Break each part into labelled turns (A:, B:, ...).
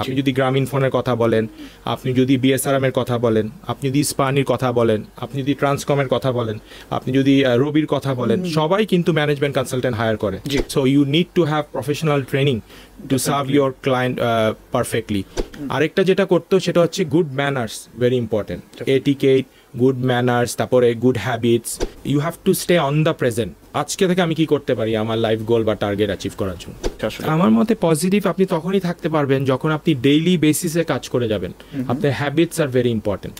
A: আপনি যদি গ্রামীণ ফোনের কথা বলেন, আপনি যদি বিএসআরএম এর কথা বলেন, আপনি যদি স্পানির কথা বলেন, আপনি যদি ট্রান্সকমের কথা বলেন, আপনি যদি রবির কথা বলেন, সবাই কিন্তু ম্যানেজমেন্ট কনসালটেন্ট হায়ার করে। So you need to have professional training to serve your client perfectly. আরেকটা যেটা করতো সেটা হচ্ছে good manners, very important. Etiquette, good manners, তারপরে good habits. You have to stay on the present. আজকে থেকে আমি কি করতে পারি আমার লাইফ গোল বা টার্গেট অ্যাচিভ করার জন্য? আমার মতে পজিটিভ আপনি তখনই থাকতে পারবেন যখন আপনি ডেইলি বেসিসে কাজ করে যাবেন। আপনার habits are very important.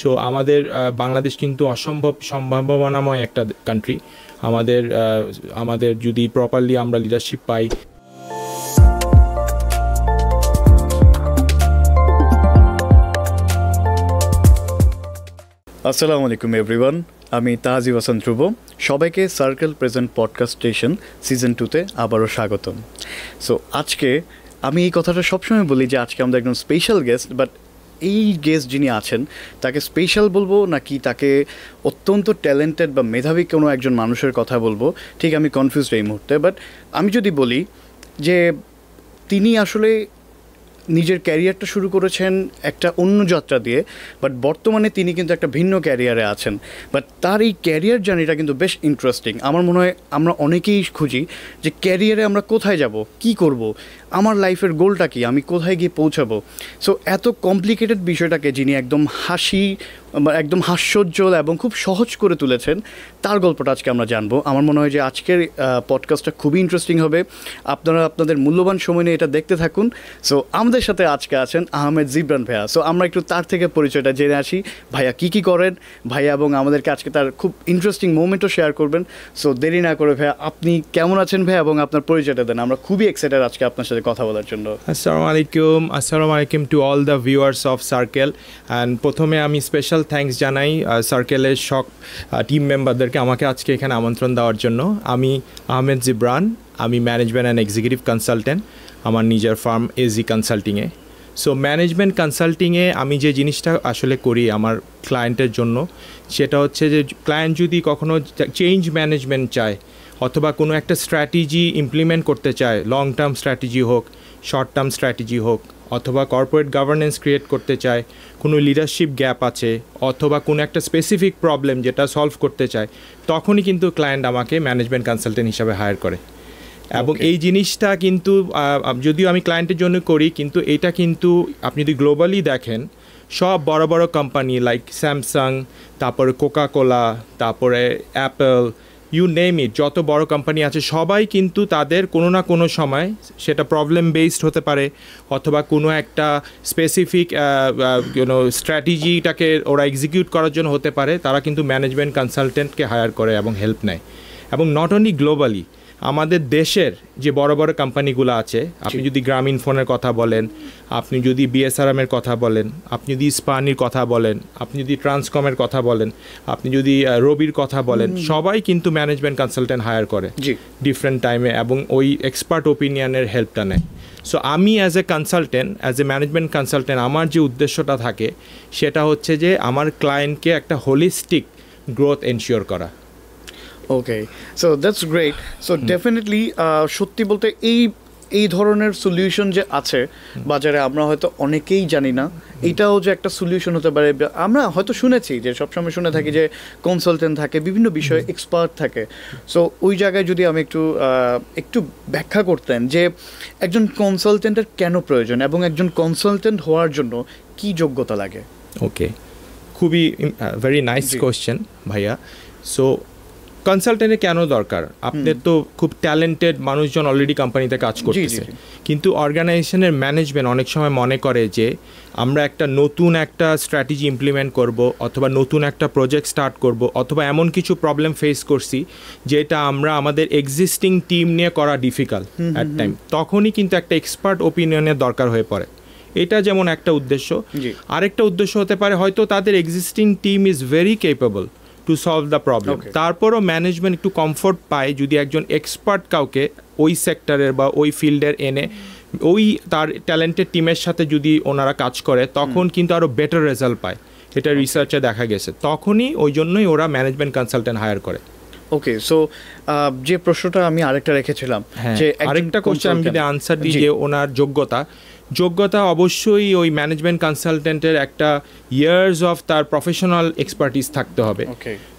A: So আমাদের বাংলাদেশ কিন্তু অসম্ভব সম্ভাবনাময় একটা কান্ট্রি। আমাদের যদি প্রপারলি আমরা লিডারশিপ পাই।
B: আসসালামু আলাইকুম এভরিওয়ান, আমি তাহজিব হাসান ধ্রুব। সবাইকে circle present podcast station season 2-তে আবারও স্বাগতম। সো আজকে আমি এই কথাটা সবসময় বলি যে আজকে আমাদের একদম স্পেশাল গেস্ট, বাট এই গেস্ট যিনি আছেন তাকে স্পেশাল বলবো নাকি তাকে অত্যন্ত ট্যালেন্টেড বা মেধাবী কোনো একজন মানুষের কথা বলবো, ঠিক আমি কনফিউজড এই মুহূর্তে। বাট আমি যদি বলি যে তিনি আসলে নিজের ক্যারিয়ারটা শুরু করেছেন একটা অন্য যাত্রা দিয়ে, বাট বর্তমানে তিনি কিন্তু একটা ভিন্ন ক্যারিয়ারে আছেন। বাট তার এই ক্যারিয়ার জার্নিটা কিন্তু বেশ ইন্টারেস্টিং। আমার মনে হয় আমরা অনেকেই খুঁজি যে ক্যারিয়ারে আমরা কোথায় যাব, কি করব, আমার লাইফের গোলটা কি, আমি কোথায় গিয়ে পৌঁছাবো। সো এত কমপ্লিকেটেড বিষয়টাকে যিনি একদম হাস্যোজ্জ্বল এবং খুব সহজ করে তুলেছেন, তার গল্পটা আজকে আমরা জানবো। আমার মনে হয় যে আজকের পডকাস্টটা খুবই ইন্টারেস্টিং হবে। আপনারা আপনাদের মূল্যবান সময় নিয়ে এটা দেখতে থাকুন। সো আমাদের সাথে আজকে আছেন আহমেদ জিবরান ভাইয়া। সো আমরা একটু তার থেকে পরিচয়টা জেনে আসি। ভাইয়া কী করেন ভাইয়া, এবং আমাদেরকে আজকে তার খুব ইন্টারেস্টিং মোমেন্টও শেয়ার করবেন। সো দেরি না করে ভাইয়া, আপনি কেমন আছেন ভাইয়া, এবং আপনার পরিচয়টা দেন। আমরা খুবই এক্সাইটেড আজকে আপনার সাথে কথা বলার জন্য।
A: আসসালামু আলাইকুম to all the viewers of circle. And প্রথমে আমি স্পেশাল থ্যাঙ্কস জানাই সার্কেলের সব টিম মেম্বারদেরকে আমাকে আজকে এখানে আমন্ত্রণ দেওয়ার জন্য। আমি আহমেদ জিবরান, আমি ম্যানেজমেন্ট অ্যান্ড এক্সিকিউটিভ কনসালটেন্ট আমার নিজের ফার্ম এজি কনসাল্টিংয়ে। সো ম্যানেজমেন্ট কনসাল্টিংয়ে আমি যে জিনিসটা আসলে করি আমার ক্লায়েন্টের জন্য, সেটা হচ্ছে যে ক্লায়েন্ট যদি কখনো চেঞ্জ ম্যানেজমেন্ট চায় অথবা কোনো একটা স্ট্র্যাটেজি ইমপ্লিমেন্ট করতে চায়, লং টার্ম স্ট্র্যাটেজি হোক, শর্ট টার্ম স্ট্র্যাটেজি হোক, অথবা কর্পোরেট গভর্নেন্স ক্রিয়েট করতে চায়, কোনো লিডারশিপ গ্যাপ আছে, অথবা কোনো একটা স্পেসিফিক প্রবলেম যেটা সলভ করতে চায়, তখনই কিন্তু ক্লায়েন্ট আমাকে ম্যানেজমেন্ট কনসালটেন্ট হিসাবে হায়ার করে। এবং এই জিনিসটা কিন্তু যদিও আমি ক্লায়েন্টের জন্য করি, কিন্তু এটা কিন্তু আপনি যদি গ্লোবালি দেখেন সব বড় বড় কোম্পানি লাইক স্যামসাং, তারপরে কোকা-কোলা, তারপরে অ্যাপল, ইউ নেম ইট, যত বড় কোম্পানি আছে সবাই কিন্তু তাদের কোনো না কোনো সময়, সেটা প্রবলেম বেসড হতে পারে অথবা কোনো একটা স্পেসিফিক স্ট্র্যাটেজিটাকে ওরা এক্সিকিউট করার জন্য হতে পারে, তারা কিন্তু ম্যানেজমেন্ট কনসালটেন্টকে হায়ার করে এবং হেল্প নেয়। এবং নট অনলি গ্লোবালি, আমাদের দেশের যে বড় বড় কোম্পানিগুলো আছে, আপনি যদি গ্রামীণ ফোনের কথা বলেন, আপনি যদি বিএসআরএম এর কথা বলেন, আপনি যদি স্পানির কথা বলেন, আপনি যদি ট্রান্সকমের কথা বলেন, আপনি যদি রবির কথা বলেন, সবাই কিন্তু ম্যানেজমেন্ট কনসালটেন্ট হায়ার করে ডিফারেন্ট টাইমে এবং ওই এক্সপার্ট ওপিনিয়নের হেল্পটা নেয়। সো আমি as a consultant, as a management consultant, আমার যে উদ্দেশ্যটা থাকে সেটা হচ্ছে যে আমার ক্লায়েন্টকে একটা হোলিস্টিক গ্রোথ এনশিওর করা।
B: Okay, so that's great. So definitely সত্যি বলতে এই ধরনের সলিউশন যে আছে বাজারে, আমরা হয়তো অনেকেই জানি না এইটাও যে একটা সলিউশন হতে পারে। আমরা হয়তো শুনেছি যে সবসময় শুনে থাকি যে কনসালটেন্ট থাকে, বিভিন্ন বিষয়ে এক্সপার্ট থাকে। সো ওই জায়গায় যদি আমি একটু ব্যাখ্যা করতেন যে একজন কনসালটেন্টের কেন প্রয়োজন এবং একজন কনসালটেন্ট হওয়ার জন্য কি যোগ্যতা লাগে?
A: ওকে, খুবই ভেরি নাইস কোয়েশ্চেন ভাইয়া। সো কনসালটেন্টের কেন দরকার? আপনার তো খুব ট্যালেন্টেড মানুষজন অলরেডি কোম্পানিতে কাজ করতেছে, কিন্তু অর্গানাইজেশনের ম্যানেজমেন্ট অনেক সময় মনে করে যে আমরা নতুন একটা স্ট্র্যাটেজি ইমপ্লিমেন্ট করব, অথবা নতুন একটা প্রজেক্ট স্টার্ট করব, অথবা এমন কিছু প্রবলেম ফেস করছি যেটা আমরা আমাদের এক্সিস্টিং টিম নিয়ে করা ডিফিকাল্ট অ্যাট টাইম, তখনই কিন্তু একটা এক্সপার্ট ওপিনিয়নের দরকার হয়ে পড়ে। এটা যেমন একটা উদ্দেশ্য। আরেকটা উদ্দেশ্য হতে পারে হয়তো তাদের existing team is very capable to solve the problem, তারপরও ম্যানেজমেন্ট একটু কমফোর্ট পায় যদি একজন এক্সপার্ট কাউকে ওই সেক্টরের বা ওই ফিল্ডের এনে ওই তার ট্যালেন্টেড টিমের সাথে যদি ওনারা কাজ করে, তখন কিন্তু আরও বেটার রেজাল্ট পায়। এটা রিসার্চে দেখা গেছে, তখনই ওই জন্যই ওরা ম্যানেজমেন্ট কনসালটেন্ট হায়ার করে।
B: ওকে, সো যে প্রশ্নটা আমি আরেকটা রেখেছিলাম, যে
A: আরেকটা কোশ্চেন আমি যদি আনসার দিই যে ওনার যোগ্যতা, যোগ্যতা অবশ্যই ওই ম্যানেজমেন্ট কনসালটেন্টের একটা ইয়ার্স অফ তার প্রফেশনাল এক্সপার্টিস থাকতে হবে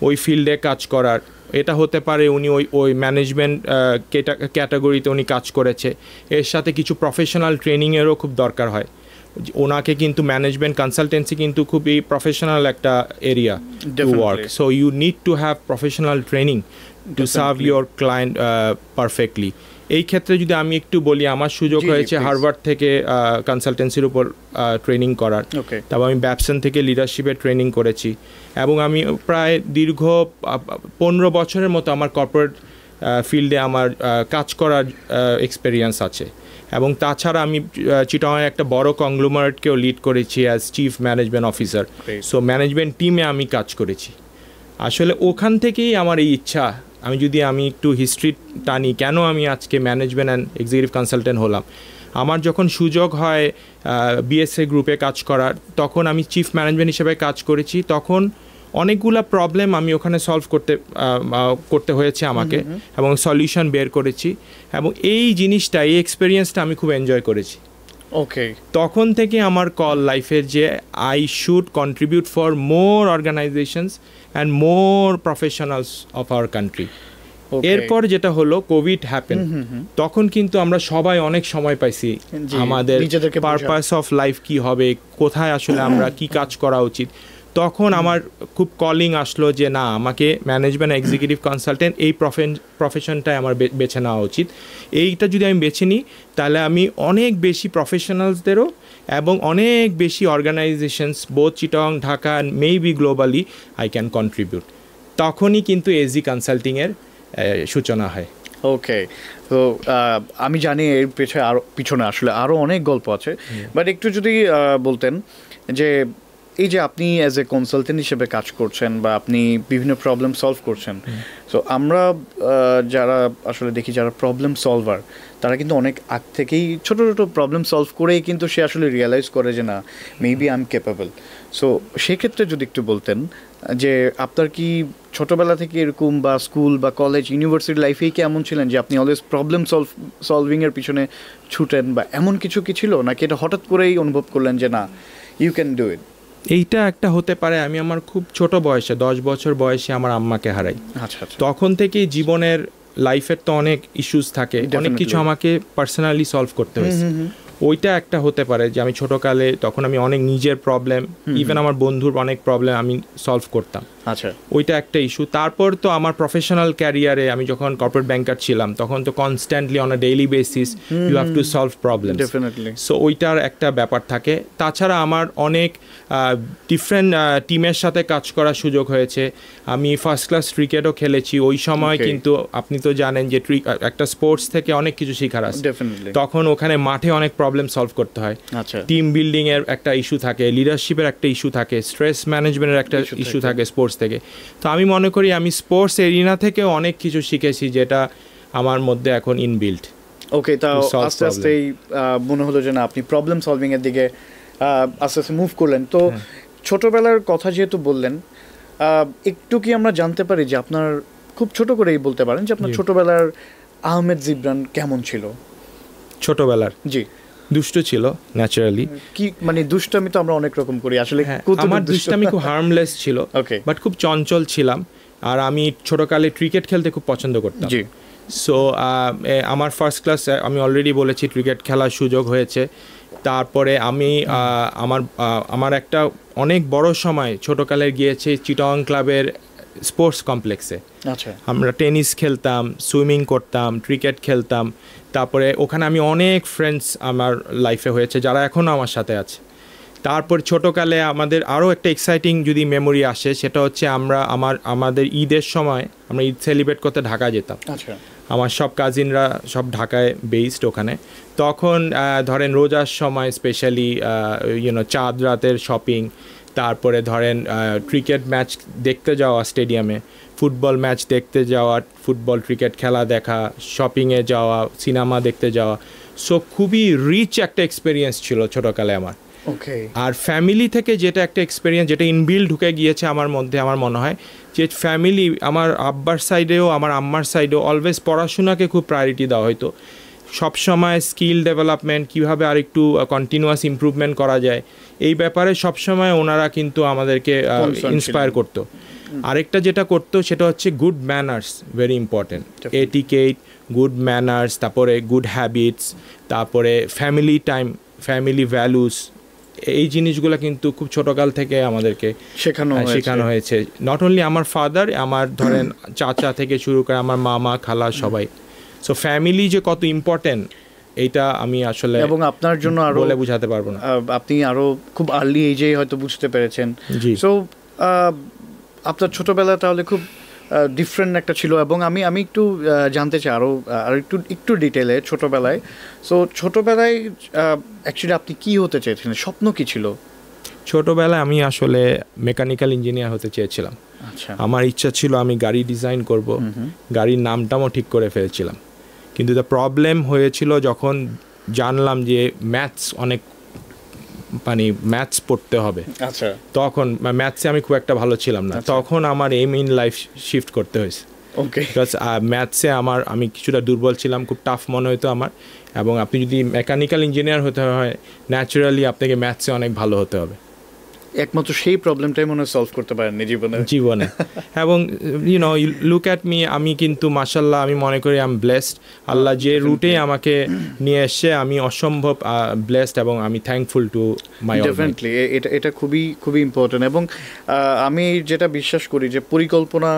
A: ওই ফিল্ডে কাজ করার। এটা হতে পারে উনি ওই ম্যানেজমেন্ট ক্যাটাগরিতে উনি কাজ করেছে, এর সাথে কিছু প্রফেশনাল ট্রেনিংয়েরও খুব দরকার হয়। ওনাকে কিন্তু ম্যানেজমেন্ট কনসালটেন্সি কিন্তু খুবই প্রফেশনাল একটা area to work, so you need to have professional training to serve your client perfectly. এই ক্ষেত্রে যদি আমি একটু বলি, আমার সুযোগ হয়েছে হার্ভার্ড থেকে কনসালটেন্সির উপর ট্রেনিং করার, তারপর আমি ব্যবসান থেকে লিডারশিপের ট্রেনিং করেছি, এবং আমি প্রায় দীর্ঘ 15 বছরের মতো আমার কর্পোরেট ফিল্ডে আমার কাজ করার এক্সপেরিয়েন্স আছে। এবং তাছাড়া আমি চিটাগাংয়ে একটা বড় কংগ্লোমারেটকেও লিড করেছি as chief management officer, so management টিমে আমি কাজ করেছি। আসলে ওখান থেকেই আমার এই ইচ্ছা, আমি একটু হিস্ট্রি টানি কেন আমি আজকে ম্যানেজমেন্ট অ্যান্ড এক্সিকিউটিভ কনসালটেন্ট হলাম। আমার যখন সুযোগ হয় বিএসএ গ্রুপে কাজ করার, তখন আমি চিফ ম্যানেজমেন্ট হিসেবে কাজ করেছি। তখন অনেকগুলো প্রবলেম আমি ওখানে সলভ করতে হয়েছে আমাকে, এবং সলিউশন বের করেছি, এবং এই জিনিসটা, এই এক্সপিরিয়েন্সটা আমি খুব এনজয় করেছি। তখন থেকে আমার কল লাইফের যে I should contribute for more organisations and more professionals of our country. এরপর যেটা হলো কোভিড হ্যাপেন, তখন কিন্তু আমরা সবাই অনেক সময় পাইছি আমাদের পারপাস অফ লাইফ কি হবে, কোথায় আসলে আমরা কি কাজ করা উচিত। তখন আমার খুব কলিং আসলো যে না, আমাকে ম্যানেজমেন্ট এক্সিকিউটিভ কনসালটেন্ট এই প্রফেশনটাই আমার বেছে নেওয়া উচিত। এইটা যদি আমি বেছে নিই, তাহলে আমি অনেক বেশি প্রফেশনালসদেরও এবং অনেক বেশি organisations both Chittagong, Dhaka, maybe globally I can contribute. তখনই কিন্তু এজি কনসাল্টিংয়ের সূচনা হয়।
B: তো আমি জানি এর পিছনে আসলে আরও অনেক গল্প আছে, বাট একটু যদি বলতেন যে এই যে আপনি অ্যাজ এ কনসালটেন্ট হিসেবে কাজ করছেন বা আপনি বিভিন্ন প্রবলেম সলভ করছেন, সো আমরা যারা আসলে দেখি যারা প্রবলেম সলভার, তারা কিন্তু অনেক আগ থেকেই ছোটো ছোটো প্রবলেম সলভ করেই কিন্তু সে আসলে রিয়েলাইজ করে যে না, maybe I am capable. So সেক্ষেত্রে যদি একটু বলতেন যে আপনার কি ছোটোবেলা থেকে এরকম, বা স্কুল বা কলেজ ইউনিভার্সিটি লাইফেই কি এমন ছিলেন যে আপনি অলওয়েজ প্রবলেম সলভিংয়ের পিছনে ছুটেন, বা এমন কিছু কি ছিল, নাকি এটা হঠাৎ করেই অনুভব করলেন যে না, ইউ ক্যান ডু ইট?
A: এইটা একটা হতে পারে, আমি আমার খুব ছোট বয়সে 10 বছর বয়সে আমার আম্মাকে হারাই। তখন থেকেই জীবনের লাইফের তো অনেক ইস্যুস থাকে, অনেক কিছু আমাকে পার্সোনালি সলভ করতে হয়েছে। ওইটা একটা হতে পারে যে আমি ছোটকালে তখন আমি অনেক নিজের প্রবলেম, ইভেন আমার বন্ধুর অনেক প্রবলেম আমি সলভ করতাম। ওইটা একটা ইস্যু। তারপর তো আমার প্রফেশনাল ক্যারিয়ারে আমি যখন কর্পোরেট ব্যাংকার ছিলাম, তখন তো constantly on a daily basis you have to solve problem, so ওইটার একটা ব্যাপার থাকে। তাছাড়া আমার অনেক ডিফারেন্ট টিমের সাথে কাজ করার সুযোগ হয়েছে। আমি ফার্স্ট ক্লাস ক্রিকেটও খেলেছি ওই সময়, কিন্তু আপনি তো জানেন যে একটা স্পোর্টস থেকে অনেক কিছু শেখার আছে। তখন ওখানে মাঠে অনেক প্রবলেম সলভ করতে হয়, টিম বিল্ডিং এর একটা ইস্যু থাকে, লিডারশিপের একটা ইস্যু থাকে, স্ট্রেস ম্যানেজমেন্টের একটা ইস্যু থাকে স্পোর্টস থেকে। তো আমি মনে করি আমি স্পোর্টস এরিনা থেকে অনেক কিছু শিখেছি যেটা আমার মধ্যে এখন ইনবিল্ট।
B: তা আস্তে আস্তে মনে হলো যে না, আপনি প্রবলেম সলভিং এর দিকে আস্তে আস্তে মুভ করলেন। তো ছোটবেলার কথা যেহেতু বললেন, একটু কি আমরা জানতে পারি যে আপনার, খুব ছোট করেই বলতে পারেন যে আপনার ছোটবেলার আহমেদ জিবরান কেমন ছিল?
A: ছোটবেলার দুষ্ট ছিল ন্যাচারালি।
B: কি মানে দুষ্টামি তো আমরা অনেক রকম করি আসলে,
A: আমার দুষ্টামি খুব হার্মলেস ছিল, বাট খুব চঞ্চল ছিলাম। আর আমি ছোটকালে ক্রিকেট খেলতে খুব পছন্দ করতাম। সো আমার ফার্স্ট ক্লাস, আমি অলরেডি বলেছি, ক্রিকেট খেলার সুযোগ হয়েছে। তারপরে আমি আমার একটা অনেক বড় সময় ছোটকালে গিয়েছে চিটাগং ক্লাবের স্পোর্টস কমপ্লেক্সে। আমরা টেনিস খেলতাম, সুইমিং করতাম, ক্রিকেট খেলতাম। তারপরে ওখানে আমি অনেক ফ্রেন্ডস আমার লাইফে হয়েছে যারা এখনও আমার সাথে আছে। তারপর ছোটোকালে আমাদের আরও একটা এক্সাইটিং যদি মেমোরি আসে, সেটা হচ্ছে আমাদের ঈদের সময় আমরা ঈদ সেলিব্রেট করতে ঢাকা যেতাম। আমার সব কাজিনরা সব ঢাকায় বেসড ওখানে। তখন ধরেন রোজার সময় স্পেশালি চাঁদ রাতের শপিং, তারপরে ধরেন ক্রিকেট ম্যাচ দেখতে যাওয়া স্টেডিয়ামে, ফুটবল ম্যাচ দেখতে যাওয়া, ফুটবল ক্রিকেট খেলা দেখা, শপিংয়ে যাওয়া, সিনেমা দেখতে যাওয়া। সো খুবই রিচ একটা এক্সপিরিয়েন্স ছিল ছোটোকালে আমার। আর ফ্যামিলি থেকে যেটা একটা এক্সপিরিয়েন্স, যেটা ইনবিল্ড ঢুকে গিয়েছে আমার মধ্যে, আমার মনে হয় যে ফ্যামিলি, আমার আব্বার সাইডেও আমার আম্মার সাইডেও অলওয়েজ পড়াশোনাকে খুব প্রায়োরিটি দেওয়া হতো। সবসময় স্কিল ডেভেলপমেন্ট কীভাবে আর একটু কন্টিনিউয়াস ইমপ্রুভমেন্ট করা যায় এই ব্যাপারে সবসময় ওনারা কিন্তু আমাদেরকে ইন্সপায়ার করতো। আরেকটা যেটা করতো সেটা হচ্ছে good manners, very important. Etiquette, good manners, তারপরে গুড হ্যাবিটস, তারপরে ফ্যামিলি টাইম, ফ্যামিলি ভ্যালুস, এই জিনিসগুলো কিন্তু খুব ছোটোকাল থেকে আমাদেরকে শেখানো হয়েছে। নট অনলি আমার ফাদার, আমার ধরেন চাচা থেকে শুরু করে আমার মামা খালা সবাই। সো ফ্যামিলি যে কত ইম্পর্টেন্ট এইটা আমি আসলে
B: এবং আপনার জন্য আরো
A: বলে বুঝাতে পারবো না।
B: আপনি আরো খুব আর্লি এজেই হয়তো বুঝতে পেরেছেন। সো আপনার ছোটবেলা তাহলে খুব ডিফারেন্ট একটা ছিল। এবং আমি একটু জানতে চাই আরো একটু ডিটেলে ছোটবেলায়। সো ছোটবেলায় অ্যাকচুয়ালি আপনি কি হতে চেয়েছিলেন, স্বপ্ন কি ছিল?
A: ছোটবেলায় আমি আসলে মেকানিক্যাল ইঞ্জিনিয়ার হতে চেয়েছিলাম।
B: আচ্ছা।
A: আমার ইচ্ছা ছিল আমি গাড়ি ডিজাইন করব, গাড়ির নামটাও ঠিক করে ফেলেছিলাম। কিন্তু দ্য প্রবলেম হয়েছিল যখন জানলাম যে ম্যাথস অনেক ম্যাথস পড়তে হবে।
B: আচ্ছা।
A: তখন ম্যাথসে আমি খুব একটা ভালো ছিলাম না। তখন আমার এম ইন লাইফ শিফট করতে হয়েছে।
B: ওকে।
A: বিকজ ম্যাথসে আমি কিছুটা দুর্বল ছিলাম, খুব টাফ মনে হতো আমার। এবং আপনি যদি মেকানিক্যাল ইঞ্জিনিয়ার হতে হয় ন্যাচারালি আপনাকে ম্যাথসে অনেক ভালো হতে হবে।
B: একমাত্র সেই প্রবলেমটাই মনে হয় সলভ করতে পারেননি জীবনে।
A: এবং লুক অ্যাট মি, আমি কিন্তু মাশাল্লাহ আমি মনে করি আই এম ব্লেসড। আল্লাহ যে রুটে আমাকে নিয়ে এসছে আমি অসম্ভব ব্লেসড এবং আমি thankful to my Almighty.
B: Definitely এটা খুবই খুবই ইম্পর্টেন্ট। এবং আমি যেটা বিশ্বাস করি যে পরিকল্পনা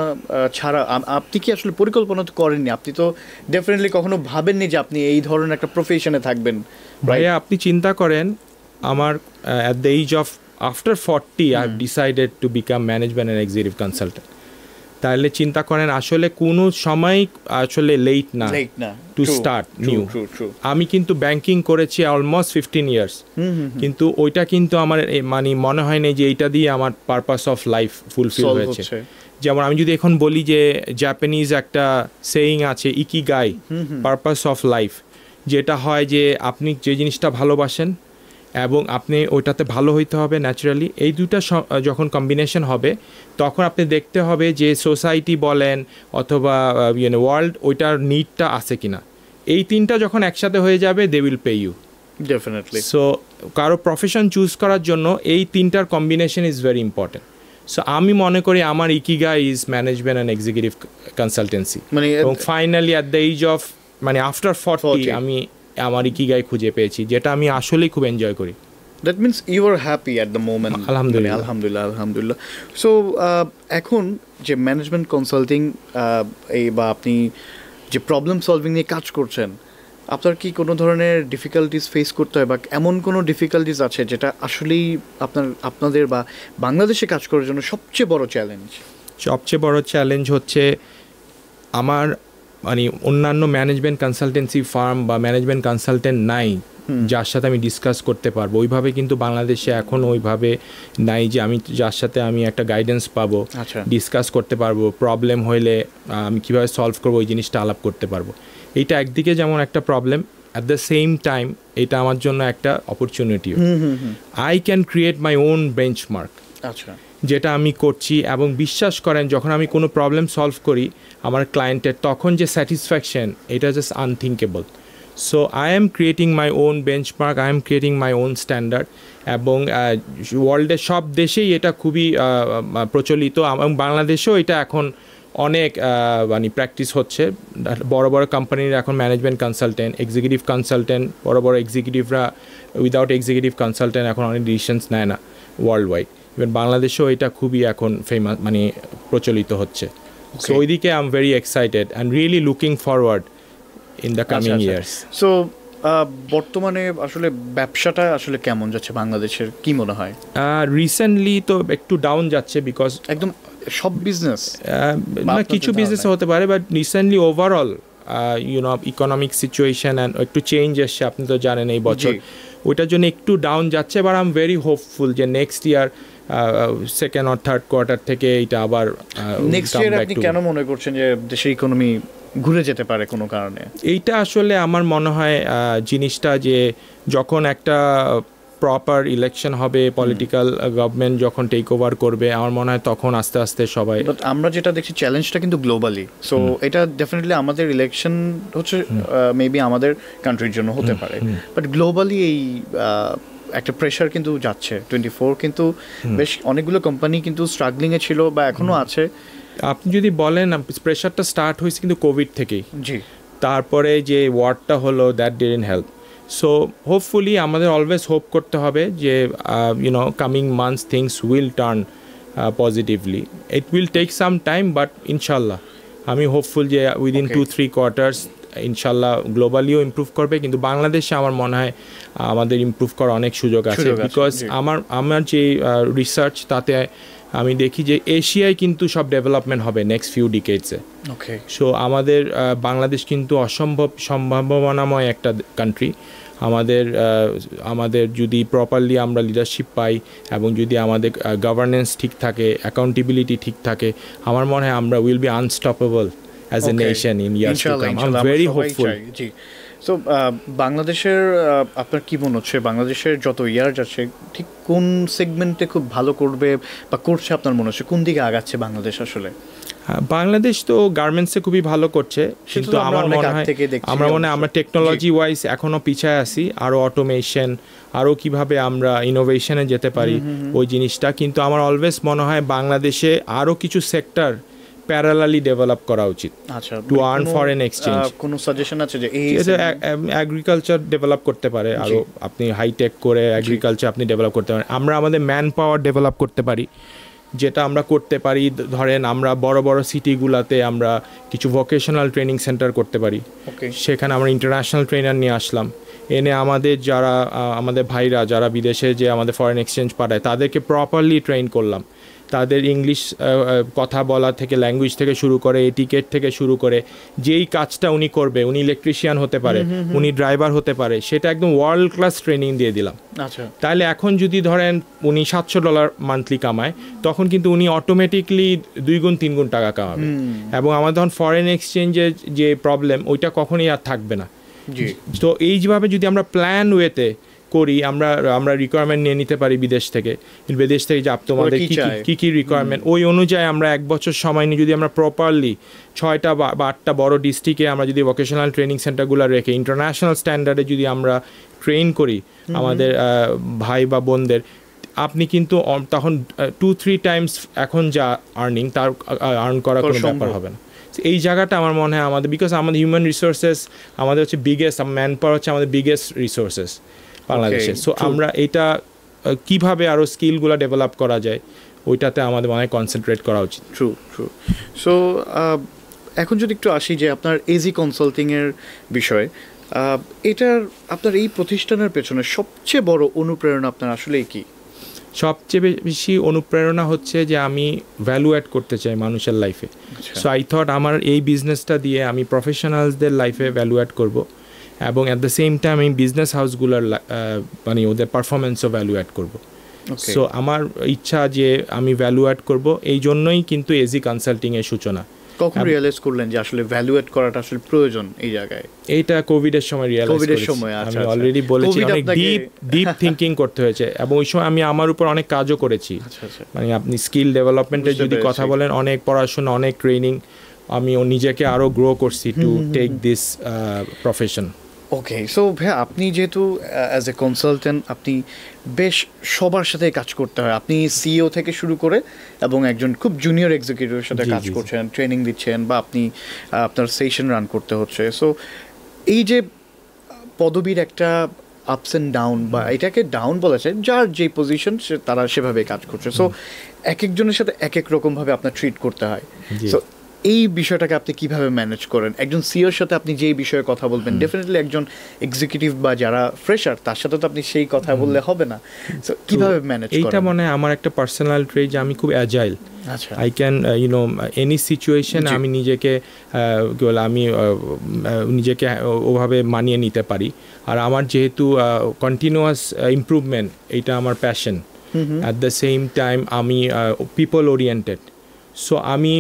B: ছাড়া আপনি কি আসলে পরিকল্পনা তো করেননি, আপনি তো ডেফিনেটলি কখনো ভাবেননি যে আপনি এই ধরনের একটা প্রফেশনে থাকবেন।
A: ভাইয়া আপনি চিন্তা করেন আমার at the age of after 40 I have decided to become management and executive consultant. তাহলে চিন্তা করেন আসলে কোনো সময় আসলে লেট না টু স্টার্ট নিউ। আমি কিন্তু ব্যাংকিং করেছি অলমোস্ট 15 ইয়ার্স, কিন্তু ওইটা কিন্তু আমার মনে হয় না যে এইটা দিয়ে আমার পারপাস অফ লাইফ ফুলফিল হয়েছে। যেমন আমি যদি এখন বলি যে জাপানিজ একটা সেইং আছে ইকিগাই, পারপাস অফ লাইফ, যেটা হয় যে আপনি যে জিনিসটা ভালোবাসেন এবং আপনি ওইটাতে ভালো হইতে হবে ন্যাচারালি। এই দুটা যখন কম্বিনেশন হবে তখন আপনি দেখতে হবে যে সোসাইটি বলেন অথবা ওয়ার্ল্ড ওইটার নিডটা আছে কিনা। এই তিনটা যখন একসাথে হয়ে যাবে they will pay you
B: definitely.
A: So কারো প্রফেশন চুজ করার জন্য এই তিনটার combination is very important. So আমি মনে করি আমার ikigai is management and executive consultancy. এবং finally at the age of after 40 আমি আমার ইকিগাই খুঁজে পেয়েছি, যেটা আমি আসলেই খুব এনজয় করি।
B: That means you are happy at the moment. আলহামদুলিল্লাহ। সো এখন যে ম্যানেজমেন্ট কনসাল্টিং বা আপনি যে প্রবলেম সলভিং নিয়ে কাজ করছেন, আপনার কি কোনো ধরনের ডিফিকাল্টিস ফেস করতে হয় বা এমন কোনো ডিফিকাল্টিস আছে যেটা আসলেই আপনাদের বা বাংলাদেশে কাজ করার জন্য সবচেয়ে বড় চ্যালেঞ্জ?
A: সবচেয়ে বড় চ্যালেঞ্জ হচ্ছে আমার অন্যান্য ম্যানেজমেন্ট কনসালটেন্সি ফার্ম বা ম্যানেজমেন্ট কনসালটেন্ট নাই যার সাথে আমি ডিসকাস করতে পারবো। ওইভাবে কিন্তু বাংলাদেশে এখন ওইভাবে নাই যে আমি যার সাথে আমি একটা গাইডেন্স পাবো, ডিসকাস করতে পারবো, প্রবলেম হইলে আমি কীভাবে সলভ করবো ওই জিনিসটা আলাপ করতে পারবো। এইটা একদিকে যেমন একটা problem, at the same time এটা আমার জন্য একটা অপরচুনিটিও। I can create my own benchmark, যেটা আমি করছি। এবং বিশ্বাস করেন যখন আমি কোনো প্রবলেম সলভ করি আমার ক্লায়েন্টের, তখন যে স্যাটিসফ্যাকশন এটা just unthinkable. So I am creating my own benchmark, I am creating my own standard. এবং ওয়ার্ল্ডের সব দেশেই এটা খুবই প্রচলিত এবং বাংলাদেশেও এটা এখন অনেক প্র্যাকটিস হচ্ছে। বড় বড় কোম্পানির এখন ম্যানেজমেন্ট কনসালটেন্ট, এক্সিকিউটিভ কনসালটেন্ট, বড় বড় এক্সিকিউটিভরা উইদাউট এক্সিকিউটিভ কনসালটেন্ট এখন অনেক ডিসিশনস নেয় না ওয়ার্ল্ড ওয়াইড। ইভেন বাংলাদেশেও এটা খুবই এখন ফেমাস প্রচলিত হচ্ছে। সো ওইদিকে I am very excited and really looking forward in the coming years.
B: So বর্তমানে আসলে ব্যবসাটা আসলে কেমন যাচ্ছে বাংলাদেশের, কি মনে হয়?
A: রিসেন্টলি তো একটু ডাউন যাচ্ছে, বিকজ
B: একদম সব বিজনেস
A: না, কিছু বিজনেস হতে পারে, but recently overall economic situation and একটু চেঞ্জ এসছে, আপনি তো জানেন এই বছর, ওইটার জন্য একটু ডাউন যাচ্ছে। But I am very hopeful যে next year second or third quarter থেকে এটা আবার
B: নেক্সট ইয়ার আপনি কেন মনে করছেন যে দেশের ইকোনমি ঘুরে যেতে পারে কোনো কারণে?
A: এইটা আসলে আমার মনে হয় জিনিসটা যে যখন একটা প্রপার ইলেকশন হবে, পলিটিক্যাল গভর্নমেন্ট যখন টেক ওভার করবে, আমার মনে হয় তখন আস্তে আস্তে সবাই।
B: বাট আমরা যেটা দেখছি চ্যালেঞ্জটা কিন্তু গ্লোবালি, সো এটা ডেফিনেটলি আমাদের ইলেকশন হচ্ছে মেবি আমাদের কান্ট্রির জন্য হতে পারে, বাট গ্লোবালি এই একটা প্রেশার কিন্তু যাচ্ছে। 24 কিন্তু বেশ অনেকগুলো কোম্পানি কিন্তু স্ট্রাগলিংয়ে ছিল বা এখনও আছে।
A: আপনি যদি বলেন প্রেশারটা স্টার্ট হয়েছে কিন্তু কোভিড থেকেই,
B: জি,
A: তারপরে যে ওয়ারটা হলো that didn't help. So hopefully আমাদের অলওয়েজ হোপ করতে হবে যে you know coming months things will turn positively. It will take some time, but ইনশাল্লাহ আমি হোপফুল যে উইদিন 2-3 কোয়ার্টার্স ইনশাল্লাহ গ্লোবালিও ইমপ্রুভ করবে, কিন্তু বাংলাদেশে আমার মনে হয় আমাদের ইমপ্রুভ করার অনেক সুযোগ আছে। বিকজ আমার যে রিসার্চ তাতে আমি দেখি যে এশিয়ায় কিন্তু সব ডেভেলপমেন্ট হবে নেক্সট ফিউ ডিকেডসে।
B: ওকে,
A: সো আমাদের বাংলাদেশ কিন্তু সম্ভাবনাময় একটা কান্ট্রি। আমাদের যদি প্রপারলি আমরা লিডারশিপ পাই এবং যদি আমাদের গভর্নেন্স ঠিক থাকে, অ্যাকাউন্টেবিলিটি ঠিক থাকে, আমার মনে হয় আমরা will be unstoppable as a nation in years to come. I am very hopeful.
B: জি, সো বাংলাদেশের আপনার কি মনে হচ্ছে বাংলাদেশের যত ইয়ার যাচ্ছে ঠিক কোন সেগমেন্টে খুব ভালো করবে বা করছে আপনার মনে হচ্ছে, কোন দিকে আগাচ্ছে বাংলাদেশ আসলে?
A: বাংলাদেশ তো গার্মেন্টসে খুবই ভালো করছে, কিন্তু আমার মনে হয় আমরা টেকনোলজি ওয়াইজ এখনও পিছায় আছি। আরও অটোমেশন, আরও কিভাবে আমরা ইনোভেশনে যেতে পারি ওই জিনিসটা। কিন্তু আমার অলওয়েজ মনে হয় বাংলাদেশে আরও কিছু সেক্টর প্যারালালি ডেভেলপ করা উচিত টু আর্ন ফরেন এক্সচেঞ্জ।
B: কোনো সাজেশন আছে যে
A: এগ্রিকালচার ডেভেলপ করতে পারে, আরও আপনি হাইটেক করে এগ্রিকালচার আপনি ডেভেলপ করতে পারেন। আমরা আমাদের ম্যান পাওয়ার ডেভেলপ করতে পারি, যেটা আমরা করতে পারি ধরেন আমরা বড় বড় সিটিগুলোতে আমরা কিছু ভোকেশনাল ট্রেনিং সেন্টার করতে পারি। সেখানে আমরা ইন্টারন্যাশনাল ট্রেনার নিয়ে আসলাম, এনে আমাদের ভাইরা যারা বিদেশে যে আমাদের ফরেন এক্সচেঞ্জ পাঠায় তাদেরকে প্রপারলি ট্রেন করলাম। তাদের ইংলিশ কথা বলা থেকে, ল্যাঙ্গুয়েজ থেকে শুরু করে, এটিকেট থেকে শুরু করে, যেই কাজটা উনি করবে, উনি ইলেকট্রিশিয়ান হতে পারে, উনি ড্রাইভার হতে পারে, সেটা একদম ওয়ার্ল্ড ক্লাস ট্রেনিং দিয়ে দিলাম। তাহলে এখন যদি ধরেন উনি $700 মান্থলি কামায়, তখন কিন্তু উনি অটোমেটিকলি 2 গুণ 3 গুণ টাকা কামাবে। এবং আমাদের তখন ফরেন এক্সচেঞ্জের যে প্রবলেম ওইটা কখনোই আর থাকবে না। তো এইভাবে যদি আমরা প্ল্যান ওয়েতে করি, আমরা রিকোয়ারমেন্ট নিয়ে নিতে পারি বিদেশ থেকে যে তোমাদের কী রিকোয়ারমেন্ট, ওই অনুযায়ী আমরা 1 বছর সময় নিয়ে যদি আমরা প্রপারলি 6টা বা 8টা বড় ডিস্ট্রিক্টে আমরা যদি ভোকেশনাল ট্রেনিং সেন্টারগুলো রেখে ইন্টারন্যাশনাল স্ট্যান্ডার্ডে যদি আমরা ট্রেন করি আমাদের ভাই বা বোনদের, আপনি কিন্তু তখন 2-3 টাইমস এখন যা আর্নিং তার আর্ন করা কোনো ব্যাপার হবে না। এই জায়গাটা আমার মনে হয় আমাদের, বিকজ আমাদের হিউম্যান রিসোর্সেস আমাদের হচ্ছে বিগেস্ট, ম্যান পাওয়ার হচ্ছে আমাদের বিগেস্ট রিসোর্সেস বাংলাদেশে। সো আমরা এটা কিভাবে আরও স্কিলগুলো ডেভেলপ করা যায় ওইটাতে আমাদের অনেক কনসেন্ট্রেট করা উচিত।
B: ট্রু। সো এখন যদি একটু আসি যে আপনার এজি কনসাল্টিংয়ের বিষয়ে, এটার আপনার এই প্রতিষ্ঠানের পেছনে সবচেয়ে বড় অনুপ্রেরণা আপনার আসলে কি?
A: সবচেয়ে বেশি অনুপ্রেরণা হচ্ছে যে আমি ভ্যালু অ্যাড করতে চাই মানুষের লাইফে। সো আই থট আমার এই বিজনেসটা দিয়ে আমি প্রফেশনালসদের লাইফে ভ্যালু অ্যাড করব, এবং অ্যাট দ্য সেম টাইম আমি বিজনেস হাউসগুলোর মানে ওদের পারফরমেন্সও ভ্যালু অ্যাড করব। সো আমার ইচ্ছা যে আমি ভ্যালু অ্যাড করব, এই জন্যই কিন্তু এজি কনসাল্টিংয়ের সূচনা।
B: কখন রিয়েলাইজ করলেন যে আসলে ভ্যালু অ্যাড করাটা আসলে প্রয়োজন এই জায়গায়?
A: এইটা কোভিডের সময় রিয়েলাইজ করেছি। আমি অলরেডি বলেছি অনেক ডিপ থিঙ্কিং করতে হয়েছে, এবং ওই সময় আমি আমার উপর অনেক কাজও করেছি। মানে আপনি স্কিল ডেভেলপমেন্টের যদি কথা বলেন, অনেক পড়াশোনা, অনেক ট্রেনিং, আমি নিজেকে আরও গ্রো করছি to take this profession.
B: Okay, so ভাইয়া আপনি যেহেতু অ্যাজ এ কনসালটেন্ট আপনি বেশ সবার সাথে কাজ করতে হয়, আপনি সিইও থেকে শুরু করে এবং একজন খুব জুনিয়র এক্সিকিউটিভের সাথে কাজ করছেন, ট্রেনিং দিচ্ছেন, বা আপনি আপনার সেশন রান করতে হচ্ছে। সো এই যে পদবীর একটা আপস অ্যান্ড ডাউন, বা এটাকে ডাউন বলা যায়, যার যে পজিশন তারা সেভাবে কাজ করছে। সো এক একজনের সাথে এক এক রকমভাবে আপনার ট্রিট করতে হয়। সো এই বিষয়টাকে আপনি কিভাবে ম্যানেজ করেন? একজন সিইওর সাথে আপনি যেই বিষয়ে কথা বলবেন, ডেফিনেটলি একজন এক্সিকিউটিভ বা যারা ফ্রেশার তার সাথে তো আপনি সেই কথা বললে হবে না। সো কিভাবে ম্যানেজ করেন?
A: এইটা মনে হয় আমার একটা পার্সোনাল ট্রেট যে আমি খুব agile. I can any situation আমি নিজেকে নিজেকে ওভাবে মানিয়ে নিতে পারি। আর আমার যেহেতু কন্টিনিউয়াস ইমপ্রুভমেন্ট এইটা আমার passion, at the same time আমি পিপল ওরিয়েন্টেড। সো আমি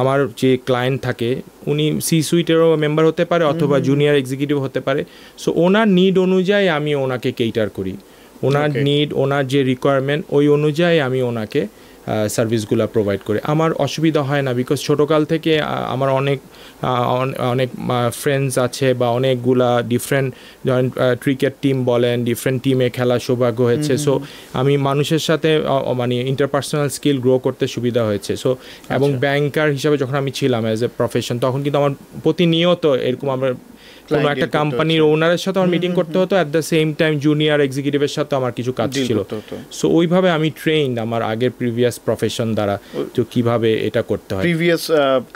A: আমার যে ক্লায়েন্ট থাকে উনি সি সুইটেরও মেম্বার হতে পারে অথবা জুনিয়র এক্সিকিউটিভ হতে পারে। সো ওনার নিড অনুযায়ী আমি ওনাকে কেটার করি। ওনার নিড, ওনার যে রিকোয়ারমেন্ট, ওই অনুযায়ী আমি ওনাকে সার্ভিসগুলো প্রোভাইড করি। আমার অসুবিধা হয় না, বিকজ ছোটোকাল থেকে আমার অনেক ফ্রেন্ডস আছে বা অনেকগুলা ডিফারেন্ট, ধরেন ক্রিকেট টিম বলেন, ডিফারেন্ট টিমে খেলার সৌভাগ্য হয়েছে। সো আমি মানুষের সাথে মানে ইন্টারপার্সোনাল স্কিল গ্রো করতে সুবিধা হয়েছে। সো এবং ব্যাংকার হিসাবে যখন আমি ছিলাম অ্যাজ এ প্রফেশন, তখন কিন্তু আমার প্রতিনিয়ত এরকম আমার কোনো একটা কোম্পানির ওনারের সাথে আমার মিটিং করতে হতো, at the same time junior এক্সিকিউটিভের সাথে আমার কিছু কাজ ছিল। সো ওইভাবে আমি ট্রেন্ড আমার আগের প্রিভিয়াস প্রফেশন দ্বারা, তো কিভাবে এটা করতে হয়।
B: প্রিভিয়াস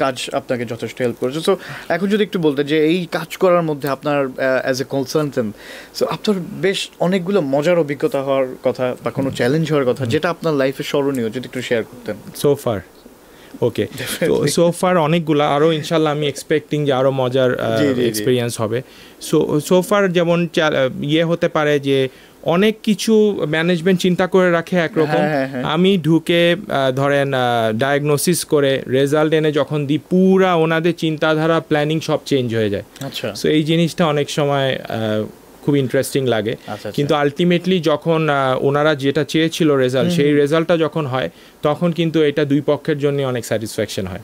B: কাজ আপনাকে যথেষ্ট হেল্প করেছে। সো এখন যদি একটু বলতে যে এই কাজ করার মধ্যে আপনার অ্যাজ এ কনসালটেন্ট, সো আপনার বেশ অনেকগুলো মজার অভিজ্ঞতা হওয়ার কথা বা কোনো চ্যালেঞ্জ হওয়ার কথা যেটা আপনার লাইফে স্মরণীয়, যদি একটু শেয়ার করতেন।
A: সোফার ওকে, তো সোফার অনেকগুলো, আরও ইনশাল্লাহ আমি এক্সপেক্টিং যে আরও মজার এক্সপিরিয়েন্স হবে। সোফার যেমন হতে পারে যে অনেক কিছু ম্যানেজমেন্ট চিন্তা করে রাখে একরকম, আমি ঢুকে ধরেন ডায়াগনোসিস করে রেজাল্ট এনে যখন দিই, পুরা ওনাদের চিন্তাধারা প্ল্যানিং সব চেঞ্জ হয়ে যায়। সো এই জিনিসটা অনেক সময় খুব ইন্টারেস্টিং লাগে, কিন্তু আলটিমেটলি যখন ওনারা যেটা চেয়েছিল রেজাল্ট, সেই রেজাল্টটা যখন হয় তখন কিন্তু এটা দুই পক্ষের জন্য অনেক স্যাটিসফ্যাকশন হয়।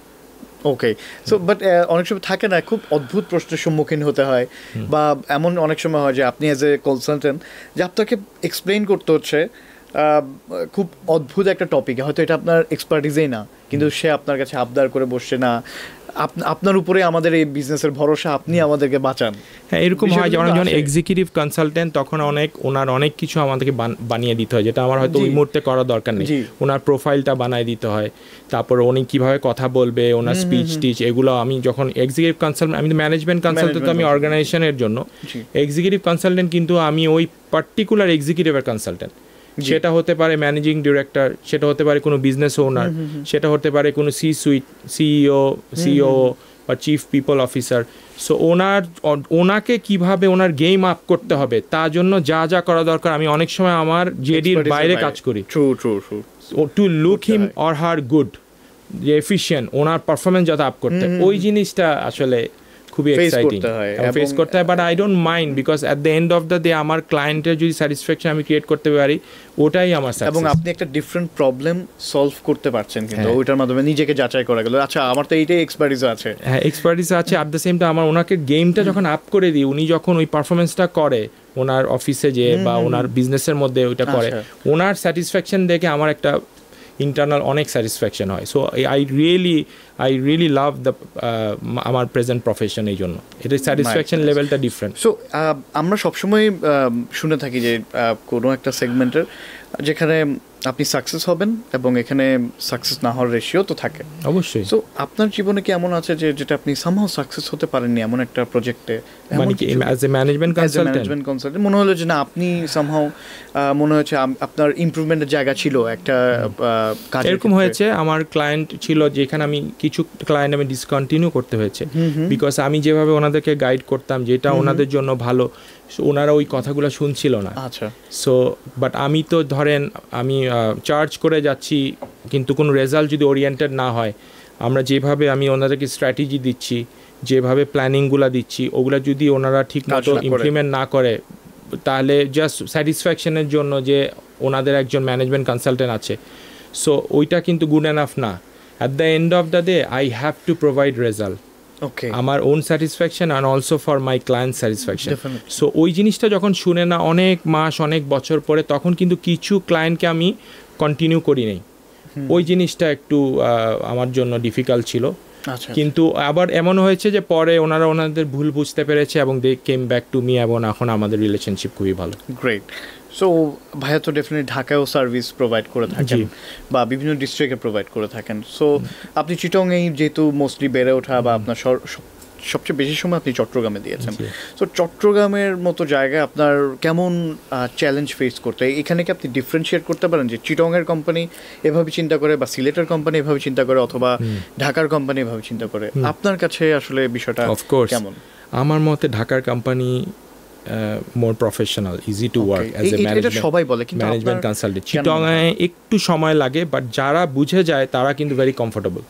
B: ওকে, সো বাট অনেক সময় থাকে না, খুব অদ্ভুত প্রশ্নের সম্মুখীন হতে হয়, বা এমন অনেক সময় হয় যে আপনি অ্যাজ এ কনসালটেন্ট যে আপনাকে এক্সপ্লেইন করতে হচ্ছে খুব অদ্ভুত একটা টপিকে, হয়তো এটা আপনার এক্সপার্টিসেই না, কিন্তু সে আপনার কাছে আবদার করে বসছে না, আপনার উপরে আমাদের এই বিজনেসের ভরসা, আপনি আমাদেরকে বাঁচান।
A: হ্যাঁ, এরকম হয়। যখন এক্সিকিউটিভ কনসালটেন্ট, তখন ওনার অনেক কিছু আমাদেরকে বানিয়ে দিতে হয়, যেটা আমার হয়তো ওই মুহূর্তে করার দরকার নেই। ওনার প্রোফাইলটা বানিয়ে দিতে হয়, তারপর উনি কীভাবে কথা বলবে, ওনার স্পিচ টিচ, এগুলো আমি যখন এক্সিকিউটিভ কনসালটেন্ট, আমি ম্যানেজমেন্ট কনসালটেন্ট তো আমি অর্গানাইজেশনের জন্য, এক্সিকিউটিভ কনসালটেন্ট কিন্তু আমি ওই পার্টিকুলার এক্সিকিউটিভের কনসালটেন্ট। সেটা হতে পারে ম্যানেজিং ডিরেক্টর, সেটা হতে পারে কোনো বিজনেস ওনার, সেটা হতে পারে কোনো সিইও বা চিফ পিপল অফিসার। সো ওনাকে কিভাবে ওনার গেম আপ করতে হবে, তার জন্য যা যা করা দরকার আমি অনেক সময় আমার জেডির বাইরে কাজ করি, to look him or her good, যে এফিশিয়েন্ট, ওনার পারফরমেন্স যাতে আপ করতে, ওই জিনিসটা আসলে খুবই এক্সাইটিং ফেস করতে হয়। But I don't mind, because at the end of the day আমার ক্লায়েন্টের যদি স্যাটিসফ্যাকশন আমি ক্রিয়েট করতে পারি, ওটাই আমার সাকসেস।
B: এবং আপনি একটা ডিফারেন্ট প্রবলেম সলভ করতে পারছেন কিন্তু ওইটার মাধ্যমে নিজেকে যাচাই করা গেল, আচ্ছা আমার তো এইটাই এক্সপার্টিস আছে।
A: হ্যাঁ, এক্সপার্টিস আছে। অ্যাট দ্য সেম টাইম আমার ওনাকে গেমটা যখন আপ করে দিই, উনি যখন ওই পারফরমেন্সটা করে ওনার অফিসে যে বা ওনার বিজনেসের মধ্যে ওইটা করে, ওনার স্যাটিসফ্যাকশন দেখে আমার একটা ইন্টারনাল অনেক স্যাটিসফ্যাকশন হয়। So I really love the আমার প্রেজেন্ট প্রফেশন, এই জন্য এটা স্যাটিসফ্যাকশন লেভেলটা ডিফারেন্ট।
B: সো আমরা সবসময় শুনে থাকি যে কোনো একটা সেগমেন্টের যেখানে আপনি সাকসেস হবেন এবং এখানে সাকসেস না হওয়ার রেশিও তো থাকে
A: অবশ্যই।
B: সো আপনার জীবনে কি এমন আছে যে যেটা আপনি সামহাও সাকসেস হতে পারেননি এমন একটা প্রজেক্টে,
A: মানে কি অ্যাজ এ ম্যানেজমেন্ট
B: কনসালটেন্ট মনে হলো যে না আপনি সামহাও মনে হচ্ছে আপনার ইমপ্রুভমেন্টের জায়গা ছিল একটা কাজ?
A: এরকম হয়েছে, আমার ক্লায়েন্ট ছিল যেখানে আমি কিছু ক্লায়েন্ট আমি ডিসকন্টিনিউ করতে হয়েছে, বিকজ আমি যেভাবে ওনাদেরকে গাইড করতাম যেটা ওনাদের জন্য ভালো, ওনারা ওই কথাগুলো শুনছিল না।
B: আচ্ছা।
A: সো বাট আমি তো ধরেন আমি চার্জ করে যাচ্ছি, কিন্তু কোনো রেজাল্ট যদি ওরিয়েন্টেড না হয়, আমরা যেভাবে আমি ওনাদেরকে স্ট্র্যাটেজি দিচ্ছি, যেভাবে প্ল্যানিংগুলো দিচ্ছি, ওগুলো যদি ওনারা ঠিক মতো ইমপ্লিমেন্ট না করে, তাহলে জাস্ট স্যাটিসফ্যাকশনের জন্য যে ওনাদের একজন ম্যানেজমেন্ট কনসালটেন্ট আছে, সো ওইটা কিন্তু গুড এনাফ না। At the end of the day I have to provide result, আমার own satisfaction and also for my client satisfaction. So ওই জিনিসটা যখন শুনে না অনেক মাস অনেক বছর পরে, তখন কিন্তু কিছু ক্লায়েন্টকে আমি কন্টিনিউ করি নাই। ওই জিনিসটা একটু আমার জন্য ডিফিকাল্ট ছিল। কিন্তু আবার এমন হয়েছে যে পরে ওনারা ওনাদের ভুল বুঝতে পেরেছে এবং দে কেম ব্যাক টু মি, এবং এখন আমাদের রিলেশনশিপ খুবই ভালো।
B: গ্রেট। সো ভাইয়া তো ডেফিনেটলি ঢাকায়ও সার্ভিস প্রোভাইড করে থাকেন বা বিভিন্ন ডিস্ট্রিক্টে প্রোভাইড করে থাকেন। সো আপনি চিটংয়েই যেহেতু মোস্টলি বেড়ে ওঠা বা আপনার সবচেয়ে বেশি সময় আপনি চট্টগ্রামে দিয়েছেন, সো চট্টগ্রামের মতো জায়গায় আপনার কেমন চ্যালেঞ্জ ফেস করতে, এখানে কি আপনি ডিফারেন্সিয়েট করতে পারেন যে চিটংয়ের কোম্পানি এভাবে চিন্তা করে বা সিলেটের কোম্পানি এভাবে চিন্তা করে অথবা ঢাকার কোম্পানি এভাবে চিন্তা করে? আপনার কাছে আসলে বিষয়টা কেমন?
A: আমার মতে ঢাকার company more professional, easy to work as a management consultant. চিটংয়ে একটু সময় লাগে, বাট যারা বুঝে যায় তারা কিন্তু ভেরি কমফোর্টেবল।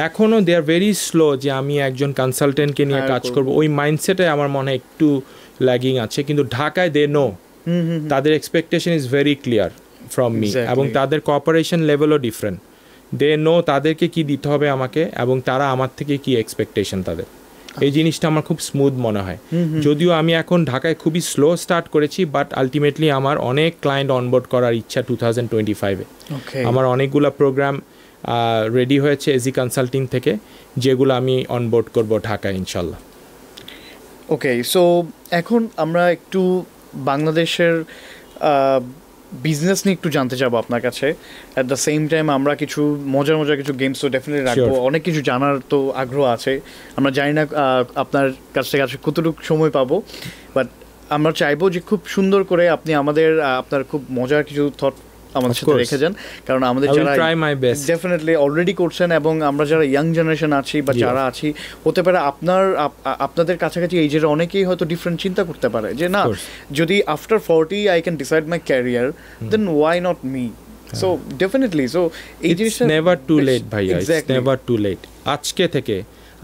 A: এখনও দে আর ভেরি স্লো যে আমি একজন কনসালটেন্টকে নিয়ে কাজ করব, ওই মাইন্ডসেটে আমার মনে একটু ল্যাগিং আছে। কিন্তু ঢাকায় দে নো তাদের expectation is very clear from me, এবং তাদের কোঅপারেশন লেভেলও ডিফারেন্ট। দে নো তাদেরকে কি দিতে হবে আমাকে, এবং তারা আমার থেকে কি এক্সপেকটেশন তাদের। এই জিনিসটা আমার খুব স্মুথ মনে হয়। যদিও আমি এখন ঢাকায় খুবই স্লো স্টার্ট করেছি, বাট আলটিমেটলি আমার অনেক ক্লায়েন্ট অনবোর্ড করার ইচ্ছা 2025-এ। আমার অনেকগুলো প্রোগ্রাম রেডি হয়েছে এজি কনসাল্টিং থেকে, যেগুলো আমি অনবোর্ড করব ঢাকায় ইনশাল্লাহ।
B: ওকে, সো এখন আমরা একটু বাংলাদেশের বিজনেস নিয়ে একটু জানতে চাবো আপনার কাছে। অ্যাট দ্য সেম টাইম আমরা কিছু মজার কিছু গেমস তো ডেফিনেটলি রাখবো। অনেক কিছু জানার তো আগ্রহ আছে, আমরা জানি না আপনার কাছ থেকে আসলে কতটুকু সময় পাবো, বাট আমরা চাইবো যে খুব সুন্দর করে আপনি আমাদের আপনার খুব মজার কিছু থট আমাদের সাথে রেখে যান, কারণ আমাদের যারা ডেফিনেটলি অলরেডি করছেন এবং আমরা যারা ইয়াং জেনারেশন আছি বা যারা আছি, হতে পারে আপনাদের কাছাকাছি এই যে অনেকেই হয়তো ডিফারেন্ট চিন্তা করতে পারে যে না, যদি after 40 I can decide my career, then why not me. So definitely, so এই জিনিসটা
A: নেভার টু লেট ভাইয়া, ইটস নেভার টু লেট। আজকে থেকে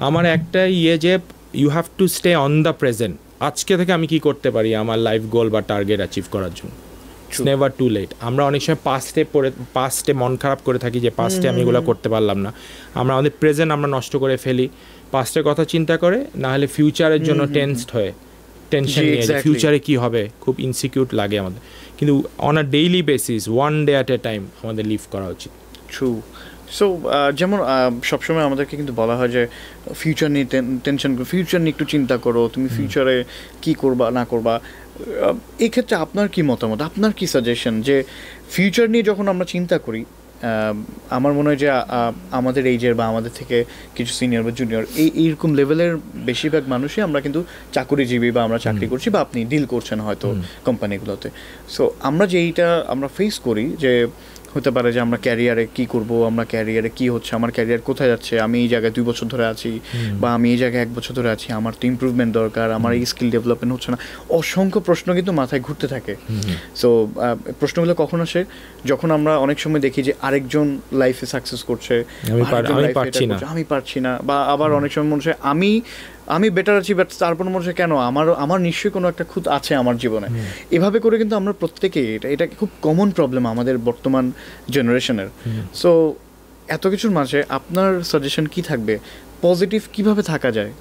A: আমার একটা যে you have to stay on the present. আজকে থেকে আমি কি করতে পারি আমার লাইফ গোল বা টার্গেট অ্যাচিভ করার জন্য। Never too late. আমরা অনেক সময় পাস্টে মন খারাপ করে থাকি যে পাস্টে আমি এগুলো করতে পারলাম না। আমরা আমাদের প্রেজেন্ট আমরা নষ্ট করে ফেলি পাস্টের কথা চিন্তা করে, না হলে ফিউচারের জন্য টেনশন নিয়ে ফিউচারে কি হবে, খুব ইনসিকিউর লাগে আমাদের। কিন্তু on a daily basis, one day at a time আমাদের লিভ করা উচিত।
B: ট্রু। সো যেমন সবসময় আমাদেরকে কিন্তু বলা হয় যে ফিউচার নিয়ে টেনশন করো, ফিউচার নিয়ে একটু চিন্তা করো, তুমি ফিউচারে কি করবা না করবা। এই ক্ষেত্রে আপনার কি মতামত, আপনার কি সাজেশন যে ফিউচার নিয়ে যখন আমরা চিন্তা করি, আমার মনে হয় যে আমাদের এইজের বা আমাদের থেকে কিছু সিনিয়র বা জুনিয়র এইরকম লেভেলের বেশিরভাগ মানুষই আমরা কিন্তু চাকরিজীবী বা আমরা চাকরি করছি বা আপনি ডিল করছেন হয়তো কোম্পানিগুলোতে। সো আমরা যে এইটা আমরা ফেস করি যে হতে পারে যে আমরা ক্যারিয়ারে কি করব, আমরা ক্যারিয়ারে কি হচ্ছে, আমার ক্যারিয়ার কোথায় যাচ্ছে, আমি এই জায়গায় 2 বছর ধরে আছি বা আমি এই জায়গায় 1 বছর ধরে আছি, আমার তো ইমপ্রুভমেন্ট দরকার, আমার এই স্কিল ডেভেলপমেন্ট হচ্ছে না। অসংখ্য প্রশ্ন কিন্তু মাথায় ঘুরতে থাকে। সো প্রশ্নগুলো কখন আসে, যখন আমরা অনেক সময় দেখি যে আরেকজন লাইফে সাকসেস করছে, আমি পারছি না, বা আবার অনেক সময় মনে হয় আমি বেটার আছি, বাট তারপর মনে হয় কেন আমার নিশ্চয়ই কোনো একটা খুঁত আছে আমার জীবনে। এভাবে করে কিন্তু আমরা প্রত্যেকেই এটা খুব কমন প্রবলেম আমাদের বর্তমান জেনারেশনের। সো এত কিছুর মাঝে আপনার সাজেশন কি থাকবে, পজিটিভ কিভাবে থাকা যায়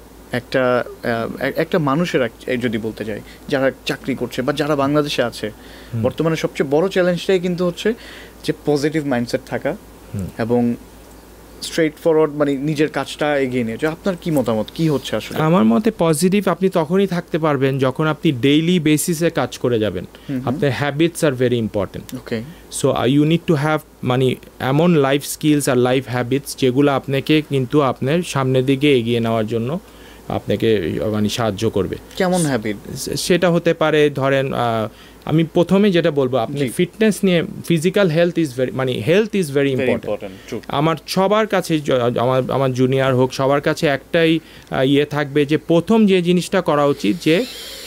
B: একটা মানুষের, যদি বলতে যাই যারা চাকরি করছে বা যারা বাংলাদেশে আছে, বর্তমানে সবচেয়ে বড় চ্যালেঞ্জটাই কিন্তু হচ্ছে যে পজিটিভ মাইন্ডসেট থাকা এবং স্ট্রেট ফরওয়ার্ড, মানে নিজের কাজটা এগিয়ে নিয়ে। আপনার কি মতামত, কি হচ্ছে আসলে?
A: আমার মতে পজিটিভ আপনি তখনই থাকতে পারবেন যখন আপনি ডেইলি বেসিসে কাজ করে যাবেন। আপনার habits are very important.
B: Okay,
A: so you need to have মানে এমন লাইফ স্কিলস আর লাইফ হ্যাবিটস যেগুলো আপনাকে কিন্তু আপনার সামনের দিকে এগিয়ে নেওয়ার জন্য আপনাকে মানে সাহায্য করবে।
B: কেমন হ্যাবিট?
A: সেটা হতে পারে ধরেন, আমি প্রথমে যেটা বলবো, আপনি ফিটনেস নিয়ে, physical health is very important. আমার সবার কাছে, আমার জুনিয়র হোক, সবার কাছে একটাই থাকবে যে প্রথম যে জিনিসটা করা উচিত যে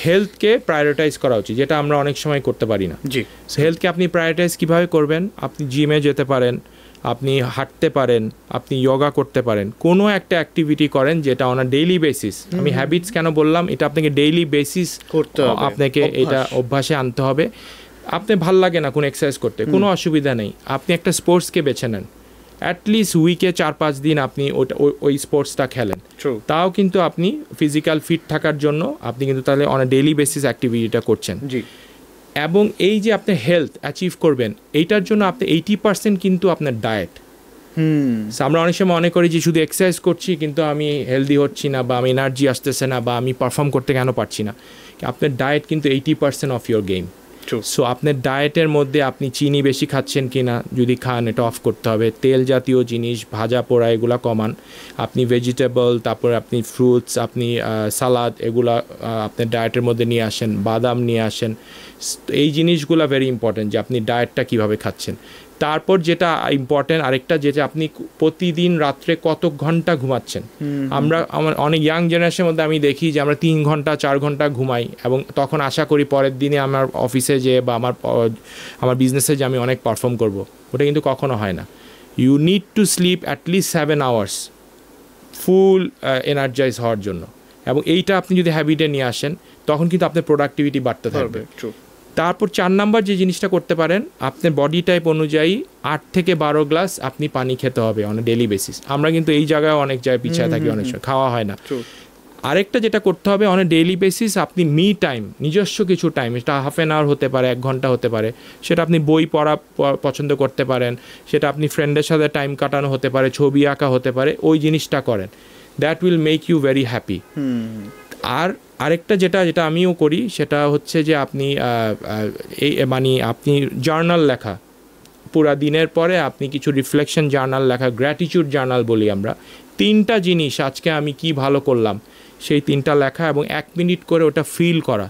A: হেলথকে প্রায়োরিটাইজ করা উচিত, যেটা আমরা অনেক সময় করতে পারি না। হেলথকে আপনি প্রায়োরিটাইজ কীভাবে করবেন? আপনি জিমে যেতে পারেন, আপনি হাঁটতে পারেন, আপনি যোগা করতে পারেন, কোনো একটা অ্যাক্টিভিটি করেন যেটা অন আ ডেইলি বেসিস। আমি হ্যাবিটস কেন বললাম, এটা আপনাকে ডেইলি বেসিস করতে হবে, আপনাকে এটা অভ্যাসে আনতে হবে। আপনি ভাল লাগে না কোনো এক্সারসাইজ করতে, কোনো অসুবিধা নেই, আপনি একটা স্পোর্টসকে বেছে নেন, অ্যাটলিস্ট উইকে 4-5 দিন আপনি ওই স্পোর্টসটা খেলেন, তাও কিন্তু আপনি ফিজিক্যাল ফিট থাকার জন্য আপনি কিন্তু তাহলে অন আ ডেইলি বেসিস অ্যাক্টিভিটিটা করছেন। এবং এই যে আপনি হেলথ অ্যাচিভ করবেন, এইটার জন্য আপনি 80% কিন্তু আপনার ডায়েট। আমরা অনেক সময় মনে করি যে শুধু এক্সারসাইজ করছি কিন্তু আমি হেলদি হচ্ছি না, বা আমি এনার্জি আসতেছে না, বা আমি পারফর্ম করতে কেন পারছি না। আপনার ডায়েট কিন্তু 80% অফ ইয়োর গেম। সো আপনার ডায়েটের মধ্যে আপনি চিনি বেশি খাচ্ছেন কি না, যদি খান এটা অফ করতে হবে। তেল জাতীয় জিনিস, ভাজা পোড়া, এগুলো কমান। আপনি ভেজিটেবল, তারপরে আপনি ফ্রুটস, আপনি সালাদ, এগুলা আপনার ডায়েটের মধ্যে নিয়ে আসেন, বাদাম নিয়ে আসেন। এই জিনিসগুলো ভেরি ইম্পর্টেন্ট যে আপনি ডায়েটটা কীভাবে খাচ্ছেন। তারপর যেটা ইম্পর্টেন্ট আরেকটা, যেটা আপনি প্রতিদিন রাত্রে কত ঘন্টা ঘুমাচ্ছেন। আমার অনেক ইয়াং জেনারেশনের মধ্যে আমি দেখি যে আমরা 3 ঘন্টা 4 ঘন্টা ঘুমাই, এবং তখন আশা করি পরের দিনে আমার অফিসে যে বা আমার বিজনেসে যে আমি অনেক পারফর্ম করব। ওটা কিন্তু কখনো হয় না। You need to sleep at least 7 hours full energise হওয়ার জন্য, এবং এইটা আপনি যদি হ্যাবিটে নিয়ে আসেন তখন কিন্তু আপনার প্রোডাক্টিভিটি বাড়তে থাকবে। তারপর 4 নাম্বার যে জিনিসটা করতে পারেন, আপনার বডি টাইপ অনুযায়ী 8 থেকে 12 গ্লাস আপনি পানি খেতে হবে অন ডেইলি বেসিস। আমরা কিন্তু এই জায়গায় অনেক জায়গায় পিছিয়ে থাকি, অনেক সময় খাওয়া হয় না। আরেকটা যেটা করতে হবে, অন ডেইলি বেসিস আপনি মি টাইম, নিজস্ব কিছু টাইম, এটা হাফ অ্যান আওয়ার হতে পারে, 1 ঘন্টা হতে পারে, সেটা আপনি বই পড়া পছন্দ করতে পারেন, সেটা আপনি ফ্রেন্ডের সাথে টাইম কাটানো হতে পারে, ছবি আঁকা হতে পারে, ওই জিনিসটা করেন। That will make you very happy. আর আরেকটা যেটা আমিও করি, সেটা হচ্ছে যে আপনি এই মানে আপনি জার্নাল লেখা, পুরা দিনের পরে আপনি কিছু রিফ্লেকশন জার্নাল লেখা, গ্র্যাটিটিউড জার্নাল বলি আমরা। 3টা জিনিস আজকে আমি কি ভালো করলাম সেই 3টা লেখা, এবং 1 মিনিট করে ওটা ফিল করা।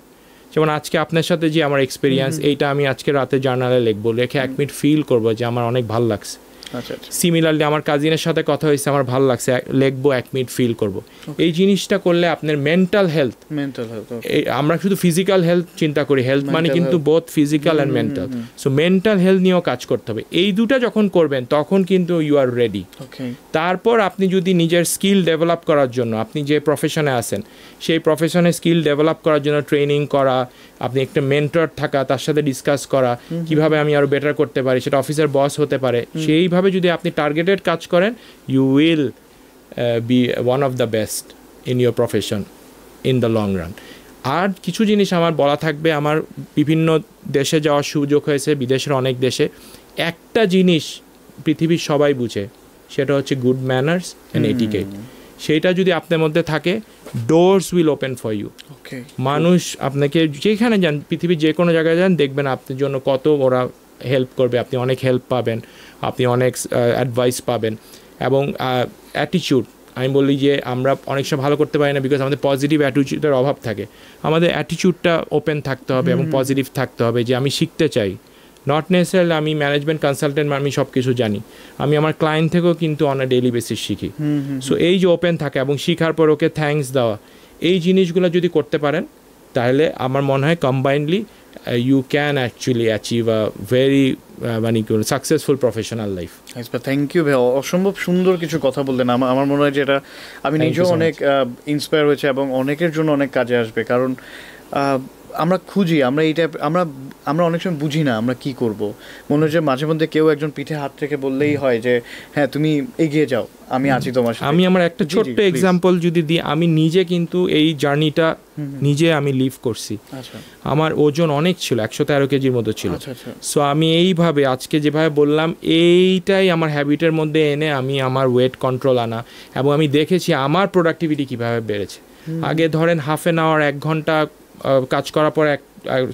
A: যেমন আজকে আপনার সাথে যে আমার এক্সপিরিয়েন্স, এইটা আমি আজকে রাতে জার্নালে লিখবো, লিখে 1 মিনিট ফিল করবো যে আমার অনেক ভালো লাগছে। সিমিলারলি আমার কাজিনের সাথে কথা হয়েছে, আমার ভালো লাগছে, লিখবো, 1 মিনিট ফিল করব। এই জিনিসটা করলে আপনার মেন্টাল হেলথ, আমরা শুধু ফিজিক্যাল হেলথ চিন্তা করি, হেলথ মানে কিন্তু both physical and mental. So mental health নিয়েও কাজ করতে হবে। এই দুটা যখন করবেন তখন কিন্তু ইউ আর রেডি। তারপর আপনি যদি নিজের স্কিল ডেভেলপ করার জন্য, আপনি যে প্রফেশনে আছেন সেই প্রফেশনে স্কিল ডেভেলপ করার জন্য ট্রেনিং করা, আপনি একটা মেন্টর থাকা, তার সাথে ডিসকাস করা কিভাবে আমি আরও বেটার করতে পারি, সেটা অফিসের বস হতে পারে, সেইভাবে যদি আপনি টার্গেটেড কাজ করেন, you will be one of the best in your profession in the long run. আর কিছু জিনিস আমার বলা থাকবে, আমার বিভিন্ন দেশে যাওয়ার সুযোগ হয়েছে, বিদেশের অনেক দেশে। একটা জিনিস পৃথিবীর সবাই বুঝে, সেটা হচ্ছে গুড ম্যানার্স অ্যান্ড এটিকেট। সেইটা যদি আপনার মধ্যে থাকে, doors will open for you. মানুষ আপনাকে যেখানে যান, পৃথিবীর যে কোনো জায়গায় যান, দেখবেন আপনার জন্য কত ওরা হেল্প করবে, আপনি অনেক হেল্প পাবেন, আপনি অনেক অ্যাডভাইস পাবেন। এবং অ্যাটিটিউড, আমি বলি যে আমরা অনেক সময় ভালো করতে পারি না বিকজ আমাদের পজিটিভ অ্যাটিটিউডের অভাব থাকে। আমাদের অ্যাটিটিউডটা ওপেন থাকতে হবে এবং পজিটিভ থাকতে হবে, যে আমি শিখতে চাই। নট নেসেসারিলি আমি ম্যানেজমেন্ট কনসালটেন্ট, আমি সব কিছু জানি, আমি আমার ক্লায়েন্ট থেকেও কিন্তু অন আ ডেইলি বেসিস শিখি। সো এই যে ওপেন থাকে এবং শিখার পর ওকে থ্যাঙ্কস দেওয়া, এই জিনিসগুলো যদি করতে পারেন, তাহলে আমার মনে হয় combinedly you can actually achieve a very মানে successful professional life.
B: Thank you ভাই, অসম্ভব সুন্দর কিছু কথা বললেন। আমার মনে হয় যে এটা আমি নিজেও অনেক ইন্সপায়ার হয়েছে এবং অনেকের জন্য অনেক কাজে আসবে। কারণ আমরা খুঁজি, আমরা এইটা আমরা অনেক সময় বুঝি না আমরা কি করব। মনে হয় যে মাঝে মধ্যে কেউ একজন পিঠে হাত রেখে বললেই হয় যে হ্যাঁ তুমি এগিয়ে যাও, আমি আছি তোমার সাথে।
A: আমি আমার একটা ছোট্ট এক্সাম্পল যদি দিই, আমি নিজে কিন্তু এই জার্নিটা নিজে আমি লিভ করছি। আমার ওজন অনেক ছিল, 113 কেজির মতো ছিল। সো আমি এইভাবে আজকে যেভাবে বললাম, এইটাই আমার হ্যাবিটের মধ্যে এনে আমি আমার ওয়েট কন্ট্রোল আনা, এবং আমি দেখেছি আমার প্রোডাক্টিভিটি কীভাবে বেড়েছে। আগে ধরেন হাফ অ্যান আওয়ার, 1 ঘন্টা কাজ করার পর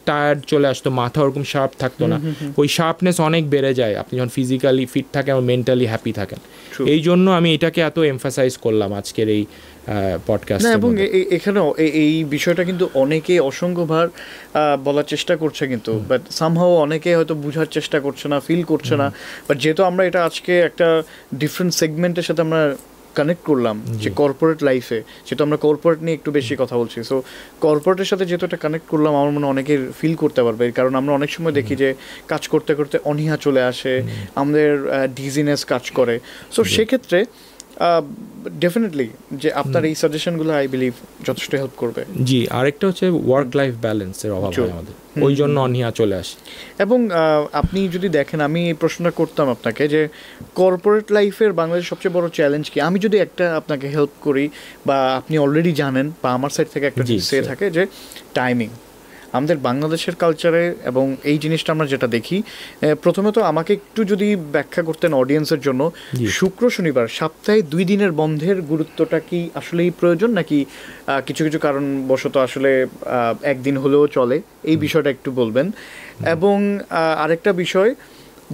A: টায়ার্ড চলে আসতো, মাথা ওরকম শার্প থাকতো না। ওই শার্পনেস অনেক বেড়ে যায় আপনি যখন ফিজিক্যালি ফিট থাকেন এবং মেন্টালি হ্যাপি থাকেন। এই জন্য আমি এটাকে এত এমফাসাইজ করলাম আজকের এই পডকাস্ট।
B: এবং এখানে এই বিষয়টা কিন্তু অনেকে অসংখ্যবার বলার চেষ্টা করছে, কিন্তু বাট সামহাও অনেকে হয়তো বোঝার চেষ্টা করছে না, ফিল করছে না। বাট যেহেতু আমরা এটা আজকে একটা ডিফারেন্ট সেগমেন্টের সাথে আমরা কানেক্ট করলাম, যে কর্পোরেট লাইফে, যেহেতু আমরা কর্পোরেট নিয়ে একটু বেশি কথা বলছি, সো কর্পোরেটের সাথে যেহেতু এটা কানেক্ট করলাম, আমার মনে অনেকের ফিল করতে পারবে। কারণ আমরা অনেক সময় দেখি যে কাজ করতে করতে অনীহা চলে আসে, আমাদের ডিজিনেস কাজ করে। সো সেক্ষেত্রে ডেফিনেটলি যে আপনার এই সাজেশনগুলো আই বিলিভ যথেষ্ট হেল্প করবে।
A: জি, আরেকটা হচ্ছে ওয়ার্ক লাইফ ব্যালেন্সের অভাব হয় আমাদের, ওই জন্য অনীহা চলে আসে।
B: এবং আপনি যদি দেখেন, আমি এই প্রশ্নটা করতাম আপনাকে যে কর্পোরেট লাইফের বাংলাদেশের সবচেয়ে বড় চ্যালেঞ্জ কি? আমি যদি একটা আপনাকে হেল্প করি, বা আপনি অলরেডি জানেন, বা আমার সাইড থেকে একটা সে থাকে যে টাইমিং আমাদের বাংলাদেশের কালচারে, এবং এই জিনিসটা আমরা যেটা দেখি, প্রথমত আমাকে একটু যদি ব্যাখ্যা করতেন অডিয়েন্সের জন্য, শুক্র শনিবার সপ্তাহে 2 দিনের বন্ধের গুরুত্বটা কি আসলেই প্রয়োজন, নাকি কিছু কিছু কারণবশত আসলে একদিন হলেও চলে, এই বিষয়টা একটু বলবেন। এবং আরেকটা বিষয়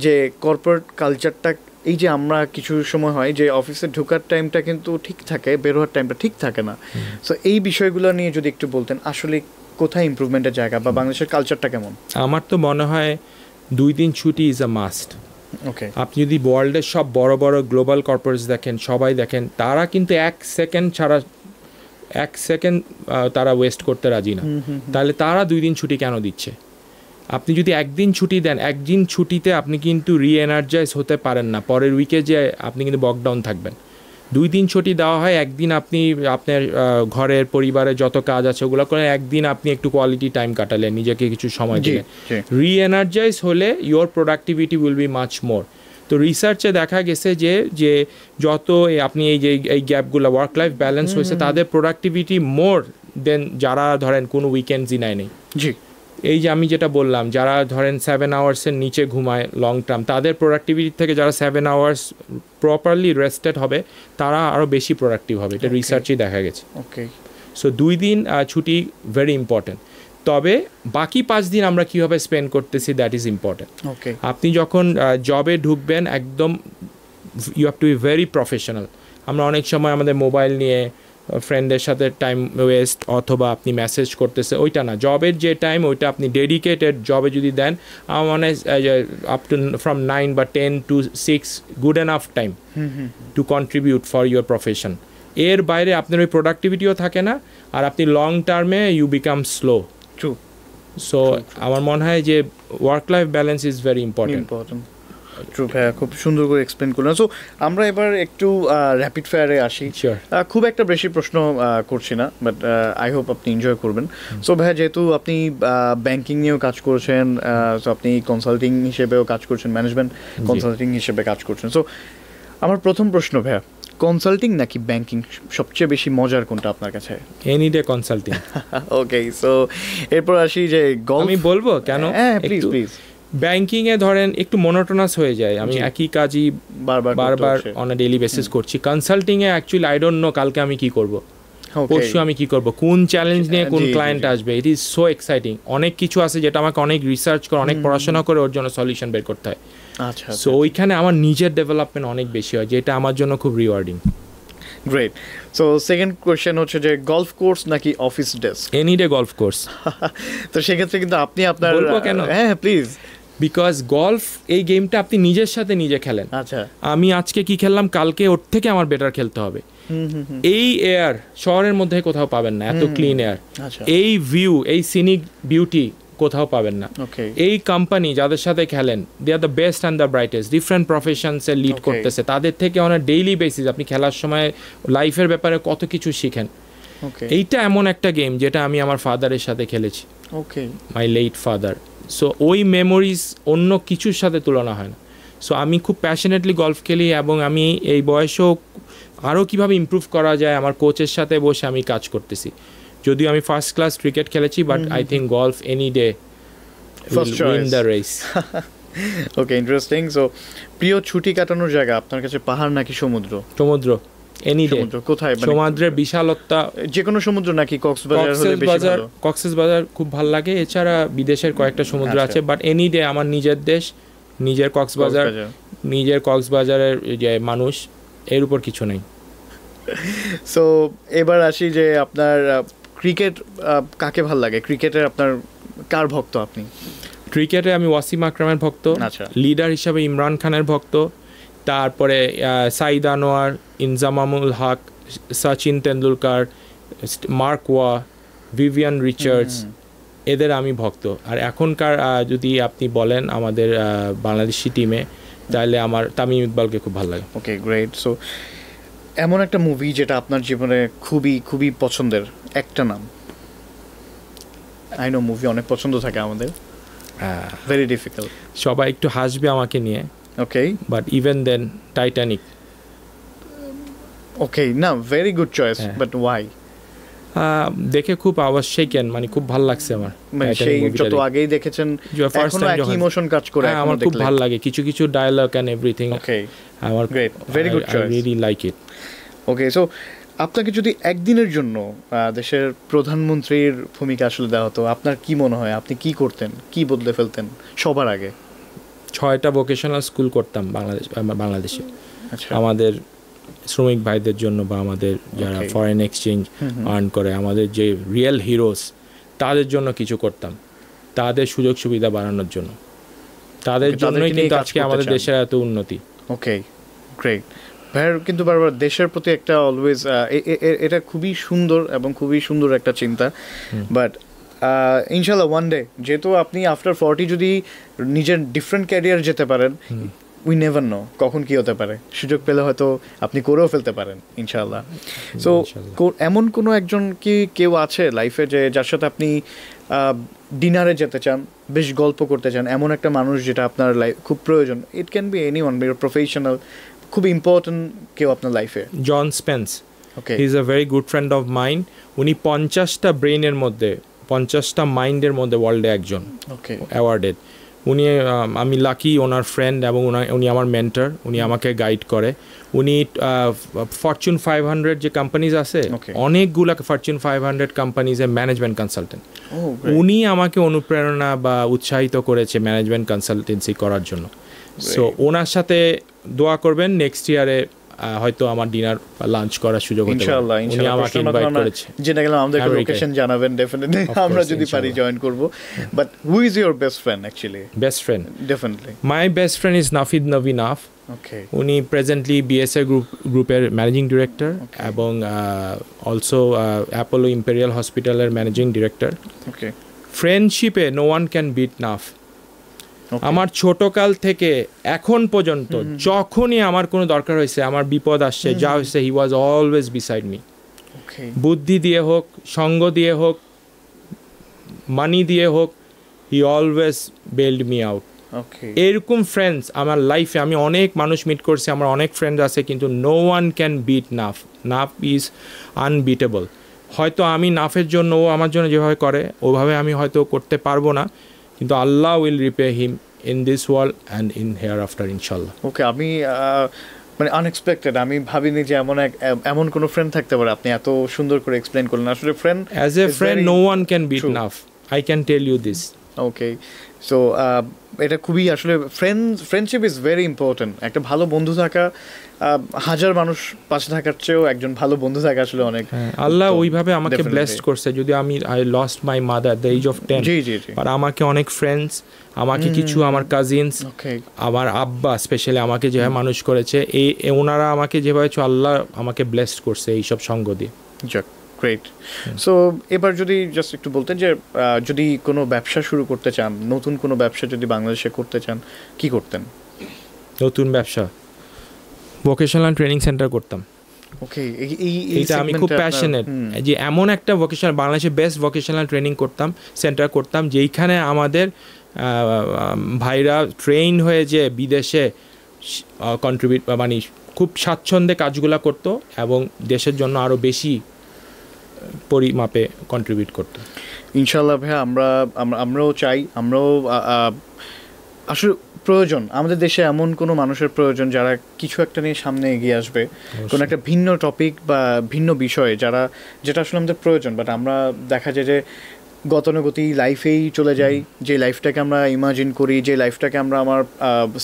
B: যে কর্পোরেট কালচারটা, এই যে আমরা কিছু সময় হয় যে অফিসে ঢোকার টাইমটা কিন্তু ঠিক থাকে, বের হওয়ার টাইমটা ঠিক থাকে না। সো এই বিষয়গুলো নিয়ে যদি একটু বলতেন, আসলে কোথায় ইমপ্রুভমেন্টের জায়গা, বা বাংলাদেশের কালচারটা কেমন?
A: আমার তো মনে হয় 2 দিন ছুটি ইজ আ মাস্ট।
B: ওকে,
A: আপনি যদি ওয়ার্ল্ডের সব বড় বড় গ্লোবাল কর্পোরেটস দেখেন, সবাই দেখেন, তারা কিন্তু 1 সেকেন্ড ছাড়া 1 সেকেন্ড তারা ওয়েস্ট করতে রাজি না। তাহলে তারা 2 দিন ছুটি কেন দিচ্ছে? আপনি যদি 1 দিন ছুটি দেন, 1 দিন ছুটিতে আপনি কিন্তু রি এনার্জাইজ হতে পারেন না, পরের উইকে যে আপনি কিন্তু বকডাউন থাকবেন। 2 দিন ছুটি দেওয়া হয়, একদিন আপনি আপনার ঘরের পরিবারের যত কাজ আছে ওগুলো করে, একদিন আপনি একটু কোয়ালিটি টাইম কাটালেন, নিজেকে কিছু সময় দিলেন, রি-এনার্জাইজ হলে your productivity will be much more. তো রিসার্চে দেখা গেছে যে যত আপনি এই গ্যাপগুলো ওয়ার্ক লাইফ ব্যালেন্স হয়েছে তাদের প্রোডাক্টিভিটি মোর দেন যারা ধরেন কোনো উইকেন্ডসই নেয়।
B: জি,
A: এই যে আমি যেটা বললাম, যারা ধরেন 7 আওয়ার্সের নিচে ঘুমায় লং টার্ম, তাদের প্রোডাক্টিভিটি থেকে যারা 7 আওয়ার্স প্রপারলি রেস্টেড হবে তারা আরও বেশি প্রোডাক্টিভ হবে, এটা রিসার্চেই দেখা গেছে।
B: ওকে,
A: সো 2 দিন ছুটি ভেরি ইম্পর্টেন্ট। তবে বাকি 5 দিন আমরা কীভাবে স্পেন্ড করতেছি দ্যাট ইজ ইম্পর্টেন্ট।
B: ওকে,
A: আপনি যখন জবে ঢুকবেন একদম you have to be very professional. আমরা অনেক সময় আমাদের মোবাইল নিয়ে ফ্রেন্ডের সাথে টাইম ওয়েস্ট অথবা আপনি মেসেজ করতেছে, ওইটা না। জবের যে টাইম ওইটা আপনি ডেডিকেটেড জবে যদি দেন, আমার মনে হয় আপ টু ফ্রম 9 বা 10 to 6 good enough time to contribute for your profession. এর বাইরে আপনার ওই প্রোডাক্টিভিটিও থাকে না, আর আপনি লং টার্মে you become slow.
B: True.
A: So আমার মনে হয় যে work life balance is very important.
B: True ভাইয়া, খুব সুন্দর করে এক্সপ্লেন করলেন। সো আমরা এবার একটু র্যাপিড ফায়ারে আসি। খুব একটা বেশি প্রশ্ন করছি না, বাট আই হোপ আপনি এনজয় করবেন। সো ভাইয়া, যেহেতু আপনি ব্যাংকিং নিয়েও কাজ করছেন, সো আপনি কনসাল্টিং হিসেবেও কাজ করছেন, ম্যানেজমেন্ট কনসাল্টিং হিসেবে কাজ করছেন। সো আমার প্রথম প্রশ্ন ভাইয়া, কনসাল্টিং নাকি ব্যাংকিং সবচেয়ে বেশি মজার কোনটা আপনার কাছে?
A: Any day consulting.
B: Okay, so এরপর আসি যে গল্ফ।
A: আমি বলবো কেন?
B: হ্যাঁ, প্লিজ প্লিজ।
A: ব্যাংকিংয়ে ধরেন একটু মনোটোনাস হয়ে যায়, আমি একই কাজই বারবার অন আ ডেইলি বেসিস করছি। কনসাল্টিংয়ে অ্যাকচুয়ালি আই ডোন্ট নো কালকে আমি কি করব, পরশু আমি কি করব, কোন চ্যালেঞ্জ নিয়ে কোন ক্লায়েন্ট আসবে। It is so exciting. অনেক কিছু আছে যেটা আমাকে অনেক রিসার্চ করে, অনেক পড়াশোনা করে ওর জন্য সলিউশন বের করতে হয়।
B: আচ্ছা,
A: সো ওইখানে আমার নিজের ডেভেলপমেন্ট অনেক বেশি হয়, যেটা আমার জন্য খুব rewarding.
B: Great. So second question হচ্ছে যে গলফ কোর্স নাকি office desk?
A: Any day golf course.
B: তো সেক্ষেত্রে কিন্তু আপনি আপনার,
A: বলবো কেন?
B: হ্যাঁ প্লিজ।
A: বিকজ গলফ এই গেমটা আপনি নিজের সাথে নিজে খেলেন।
B: আচ্ছা,
A: আমি আজকে কি খেললাম, কালকে ওর থেকে আমার বেটার খেলতে হবে। এই এয়ার শহরের মধ্যে কোথাও পাবেন না, এত ক্লিন এয়ার। এই ভিউ, এই সিনিক বিউটি কোথাও পাবেন না। এই কোম্পানি যাদের সাথে খেলেন, they are the best and the brightest, different প্রফেশনসে লিড করতেছে। তাদের থেকে অন ডেইলি বেসিস আপনি খেলার সময় লাইফের ব্যাপারে কত কিছু শিখেন। এইটা এমন একটা গেম যেটা আমি আমার ফাদারের সাথে খেলেছি, মাই লেট ফাদার। সো ওই মেমোরিজ অন্য কিছুর সাথে তুলনা হয় না। সো আমি খুব প্যাশনেটলি গলফ খেলি, এবং আমি এই বয়সেও আরও কীভাবে ইমপ্রুভ করা যায় আমার কোচের সাথে বসে আমি কাজ করতেছি। যদিও আমি ফার্স্ট ক্লাস ক্রিকেট খেলেছি, but I think golf any day win the race.
B: Okay, interesting. So প্রিয় ছুটি কাটানোর জায়গা আপনার কাছে পাহাড় নাকি সমুদ্র?
A: সমুদ্র, এনি ডে।
B: কোথায়?
A: সমুদ্রের বিশালতা,
B: যে কোনো সমুদ্র নাকি কক্সবাজার?
A: কক্সবাজার খুব ভালো লাগে। এছাড়া বিদেশের কয়েকটা সমুদ্র আছে, বাট এনি ডে আমার নিজের দেশ, নিজের কক্সবাজারের যে মানুষ, এর উপর কিছু নেই।
B: সো এবার আসি যে আপনার ক্রিকেট কাকে ভাল লাগে? ক্রিকেটের আপনার কার ভক্ত আপনি?
A: ক্রিকেটে আমি ওয়াসিম আকরামের ভক্ত, লিডার হিসাবে ইমরান খানের ভক্ত, তারপরে সাইদ আনোয়ার, ইনজামামুল হক, সচিন তেন্ডুলকার, মার্ক ওয়া, ভিভিয়ান রিচার্ডস, এদের আমি ভক্ত। আর এখনকার যদি আপনি বলেন আমাদের বাংলাদেশি টিমে, তাহলে আমার তামিম ইকবালকে খুব ভালো লাগে।
B: ওকে, গ্রেট। সো এমন একটা মুভি যেটা আপনার জীবনে খুবই খুবই পছন্দের, একটা নাম। আই নো মুভি অনেক পছন্দ থাকে আমাদের, ভেরি ডিফিকাল্ট।
A: সবাই একটু হাসবে আমাকে নিয়ে, okay, but even then Titanic.
B: Okay, না, very good choice, but why?
A: দেখে খুব আবশ্যকেন, মানে খুব ভালো লাগছে আমার।
B: সেই যত আগেই দেখেছেন এখনো একই ইমোশন কাজ করে,
A: আমার খুব ভালো লাগে কিছু কিছু ডায়লগ এন্ড এভরিথিং।
B: ওকে,
A: আমার
B: great, very good choice,
A: I really like it.
B: Okay, so আপনাকে যদি একদিনের জন্য দেশের প্রধানমন্ত্রীর ভূমিকা আসলে দেওয়া হতো, আপনার কি মনে হয় আপনি কি করতেন, কি বদলে ফেলতেন সবার আগে?
A: 6টা ভোকেশনাল স্কুল করতাম বাংলাদেশে, আমাদের শ্রমিক ভাইদের জন্য, বা আমাদের যারা ফরেন এক্সচেঞ্জ আর্ন করে, আমাদের যে রিয়েল হিরোস, তাদের জন্য কিছু করতাম, তাদের সুযোগ সুবিধা বাড়ানোর জন্য। তাদের জন্যই কিন্তু আজকে আমাদের দেশের এত উন্নতি।
B: ওকে, গ্রেট। ভাইয়ের কিন্তু বারবার দেশের প্রতি একটা অলওয়েজ, এটা খুবই সুন্দর এবং খুবই সুন্দর একটা চিন্তা। বাট ইনশাল্লাহ ওয়ান ডে, যেহেতু আপনি আফটার 40 যদি নিজের ডিফারেন্ট ক্যারিয়ার যেতে পারেন, উই নেভার নো কখন কি হতে পারে, সুযোগ পেলে হয়তো আপনি করেও ফেলতে পারেন ইনশাআল্লাহ। সো এমন কোনো একজন কি কেউ আছে লাইফে যে যার সাথে আপনি ডিনারে যেতে চান, বেশ গল্প করতে চান, এমন একটা মানুষ যেটা আপনার লাইফ খুব প্রয়োজন? It can be anyone, professional, খুব ইম্পর্টেন্ট কেউ আপনার লাইফে।
A: John Spence,
B: okay,
A: he is a very good friend of mind. উনি 50টা ব্রেইনের মধ্যে, 50টা মাইন্ডের মধ্যে ওয়ার্ল্ডে একজন
B: ওকে,
A: অ্যাওয়ার্ডেড। উনি আমি লাকি ওনার ফ্রেন্ড, এবং উনি আমার মেন্টর। উনি আমাকে গাইড করে। উনি ফরচুন 500 যে কোম্পানিজ আছে, অনেকগুলো ফরচুন 500 কোম্পানিজের ম্যানেজমেন্ট কনসালটেন্ট। উনি আমাকে অনুপ্রেরণা বা উৎসাহিত করেছে ম্যানেজমেন্ট কনসালটেন্সি করার জন্য। সো ওনার সাথে দোয়া করবেন, নেক্সট ইয়ারে হয়তো আমার ডিনার বা লাঞ্চ করার সুযোগ হবে ইনশাআল্লাহ। উনি আমাকে ইনভাইট করেছে।
B: জেনে গেলাম, আমাদের লোকেশন জানাবেন ডেফিনেটলি, আমরা যদি পারি জয়েন করব। But who is your best friend actually?
A: Best friend,
B: definitely
A: my best friend is Nafid Nabi Naf.
B: Okay,
A: উনি প্রেজেন্টলি বিএসএ গ্রুপের ম্যানেজিং ডিরেক্টর এবং অলসো অ্যাপোলো ইম্পেরিয়াল হসপিটালের ম্যানেজিং ডিরেক্টর।
B: ওকে,
A: ফ্রেন্ডশিপে no one can beat Naf. আমার ছোটকাল থেকে এখন পর্যন্ত যখনই আমার কোনো দরকার হয়েছে, আমার বিপদ আসছে, যা হয়েছে, হি ওয়াজ অলওয়েজ বিসাইড মি। বুদ্ধি দিয়ে হোক, সঙ্গ দিয়ে হোক, মানি দিয়ে হোক, he always bailed me out. এরকম ফ্রেন্ডস আমার লাইফে আমি অনেক মানুষ মিট করছি, আমার অনেক ফ্রেন্ডস আছে, কিন্তু no one can beat Naf. Naf is unbeatable. হয়তো আমি নাফের জন্য, ও আমার জন্য যেভাবে করে ওভাবে আমি হয়তো করতে পারবো না, কিন্তু Allah will repay him in this world and in hereafter ইনশাল্লাহ।
B: ওকে, আমি মানে আনএক্সপেক্টেড, আমি ভাবিনি যে এমন কোনো ফ্রেন্ড থাকতে পারে। আপনি এত সুন্দর করে এক্সপ্লেন করলেন। আসলে friend,
A: as a friend no one can beat Naf, I can tell you this.
B: Okay, so এটা খুবই আসলে ফ্রেন্ডশিপ ইজ ভেরি ইম্পর্টেন্ট। একটা ভালো বন্ধু থাকা, হাজার মানুষ পাশে থাকার চেয়েও একজন ভালো বন্ধু থাকা আসলে অনেক।
A: আল্লাহ ওইভাবে আমাকে ব্লেসড করছে। যদি I lost my mother the age of 10, আর আমাকে অনেক ফ্রেন্ডস, আমাকে কিছু আমার কাজিনস, আমার আব্বা স্পেশালি আমাকে যেভাবে মানুষ করেছে, ওনারা আমাকে যেভাবে আল্লাহ আমাকে ব্লেসড করছে এইসব সঙ্গ দিয়ে।
B: গ্রেট। সো এবার যদি জাস্ট একটু বলতেন যে যদি কোনো ব্যবসা শুরু করতে চান, নতুন কোনো ব্যবসা যদি বাংলাদেশে করতে চান, কি করতেন?
A: নতুন ব্যবসা ভোকেশনাল ট্রেনিং সেন্টার করতাম।
B: ওকে,
A: এইটা আমি খুব প্যাশনেট যে এমন একটা ভোকেশনাল, বাংলাদেশের বেস্ট ভোকেশনাল ট্রেনিং সেন্টার করতাম, যেইখানে আমাদের ভাইরা ট্রেন হয়ে যে বিদেশে কন্ট্রিবিউট, মানে খুব স্বাচ্ছন্দ্যে কাজগুলো করতো এবং দেশের জন্য আরও বেশি পরিমাপে কন্ট্রিবিউট করতো।
B: ইনশাআল্লাহ ভাইয়া, আমরাও চাই, আমরাও আসলে প্রয়োজন আমাদের দেশে এমন কোনো মানুষের প্রয়োজন যারা কিছু একটা নিয়ে সামনে এগিয়ে আসবে, কোনো একটা ভিন্ন টপিক বা ভিন্ন বিষয়ে যেটা আসলে আমাদের প্রয়োজন। বাট আমরা দেখা যায় যে গতানুগতিক লাইফেই চলে যাই, যে লাইফটাকে আমরা ইমাজিন করি, যে লাইফটাকে আমরা আমার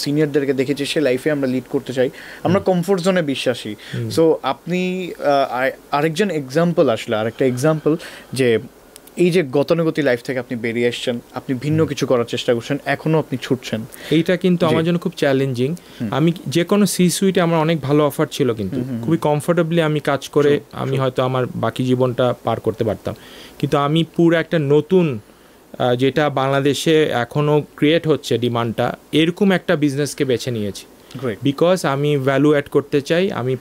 B: সিনিয়রদেরকে দেখেছি সেই লাইফে আমরা লিড করতে চাই, আমরা কমফোর্ট জোনে বিশ্বাসী। সো আপনি আরেকজন এক্সাম্পল, আসলে আরেকটা এক্সাম্পল যে এই যে গতানুগতিক লাইফ থেকে আপনি বেরিয়ে আসছেন, আপনি ভিন্ন কিছু করার চেষ্টা করছেন, এখনও আপনি ছুটছেন।
A: এইটা কিন্তু আমার জন্য খুব চ্যালেঞ্জিং। আমি যে কোনো সুইটে আমার অনেক ভালো অফার ছিল, কিন্তু খুবই কমফোর্টেবলি আমি কাজ করে আমি হয়তো আমার বাকি জীবনটা পার করতে পারতাম। কিন্তু আমি পুরো একটা নতুন, যেটা বাংলাদেশে এখনও ক্রিয়েট হচ্ছে ডিমান্ডটা, এরকম একটা বিজনেসকে বেছে নিয়েছি। বিকজ আমি ভ্যালু অ্যাড করতে চাই, আমি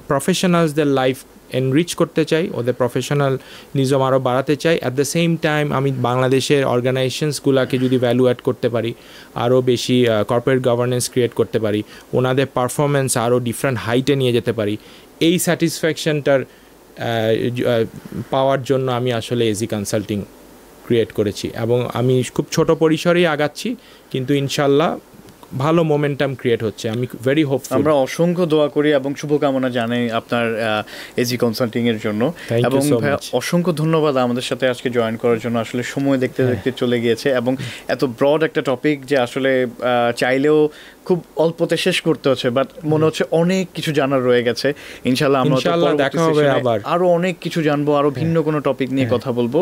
A: প্রফেশনালসদের লাইফ এনরিচ করতে চাই, ওদের প্রফেশনালিজম আরও বাড়াতে চাই। অ্যাট দ্য সেম টাইম আমি বাংলাদেশের অর্গানাইজেশনসগুলোকে যদি ভ্যালু অ্যাড করতে পারি, আরও বেশি কর্পোরেট গভর্নেন্স ক্রিয়েট করতে পারি, ওনাদের পারফরমেন্স আরও ডিফারেন্ট হাইটে নিয়ে যেতে পারি, এই স্যাটিসফ্যাকশনটার পাওয়ার জন্য আমি আসলে এজি কনসাল্টিং ক্রিয়েট করেছি। এবং আমি খুব ছোট পরিসরেই আগাচ্ছি, কিন্তু ইনশাল্লাহ ভালো মোমেন্টাম ক্রিয়েট হচ্ছে। আমি ভেরি হোপফুল।
B: আমরা অসংখ্য দোয়া করি এবং শুভকামনা জানাই আপনার এজি কনসাল্টিং এর জন্য। এবং অসংখ্য ধন্যবাদ আমাদের সাথে আজকে জয়েন করার জন্য। আসলে সময় দেখতে দেখতে চলে গিয়েছে এবং এত ব্রড একটা টপিক যে আসলে চাইলেও খুব অল্পতে শেষ করতে হচ্ছে, বাট মনে হচ্ছে অনেক কিছু জানার রয়ে গেছে। ইনশাআল্লাহ আমরা
A: দেখা হবে, আবার
B: আরো অনেক কিছু জানবো, আরো ভিন্ন কোনো টপিক নিয়ে কথা বলবো।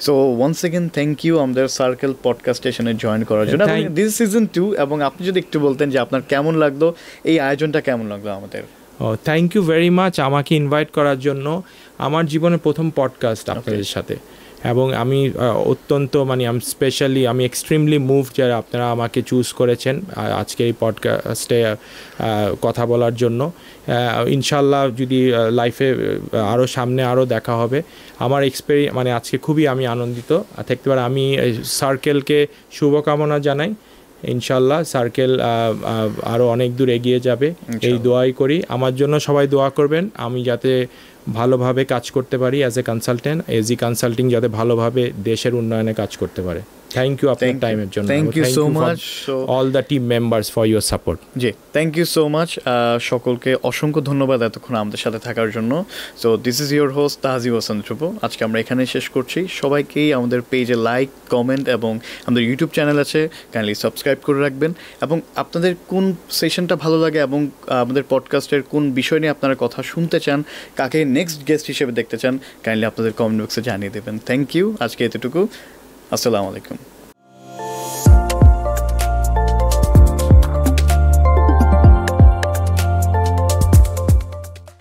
B: So once again thank you আমাদের সার্কেল পডকাস্ট স্টেশনে জয়েন করার জন্য, দিস সিজন 2। এবং আপনি যদি একটু বলতেন যে আপনার কেমন লাগলো, এই আয়োজনটা কেমন লাগলো আমাদের?
A: থ্যাংক ইউ ভেরি মাচ আমাকে ইনভাইট করার জন্য। আমার জীবনের প্রথম পডকাস্ট আপনাদের সাথে, এবং আমি অত্যন্ত মানে আমি স্পেশালি আমি এক্সট্রিমলি মুভ যারা আপনারা আমাকে চুজ করেছেন আজকে এই পডকাস্টে কথা বলার জন্য। ইনশাল্লাহ যদি লাইফে আরও সামনে আরও দেখা হবে। আমার মানে আজকে খুবই আমি আনন্দিত থাকতে পারি। আমি সার্কেলকে শুভকামনা জানাই। ইনশাল্লাহ সার্কেল আরও অনেক দূর এগিয়ে যাবে এই দোয়াই করি। আমার জন্য সবাই দোয়া করবেন আমি যাতে ভালোভাবে কাজ করতে পারি as a consultant, AG consulting যাতে ভালোভাবে দেশের উন্নয়নে কাজ করতে পারে। থ্যাংক ইউ আপনার টাইমের জন্য।
B: Thank you so much
A: all the team members for your support.
B: জি, থ্যাংক ইউ সো মাচ সকলকে অসংখ্য ধন্যবাদ এতক্ষণ আমাদের সাথে থাকার জন্য। So this is your host Tahjib Hasan Dhrubo. আজকে আমরা এখানে শেষ করছি। সবাইকেই আমাদের পেজে লাইক, কমেন্ট এবং আমাদের ইউটিউব চ্যানেল আছে, কাইন্ডলি সাবস্ক্রাইব করে রাখবেন। এবং আপনাদের কোন সেশনটা ভালো লাগে এবং আমাদের পডকাস্টের কোন বিষয় নিয়ে আপনারা কথা শুনতে চান, কাকে নেক্সট গেস্ট হিসেবে দেখতে চান, কাইন্ডলি আপনাদের কমেন্ট বক্সে জানিয়ে দেবেন। Thank you. আজকে এতটুকু। আসসালামু আলাইকুম।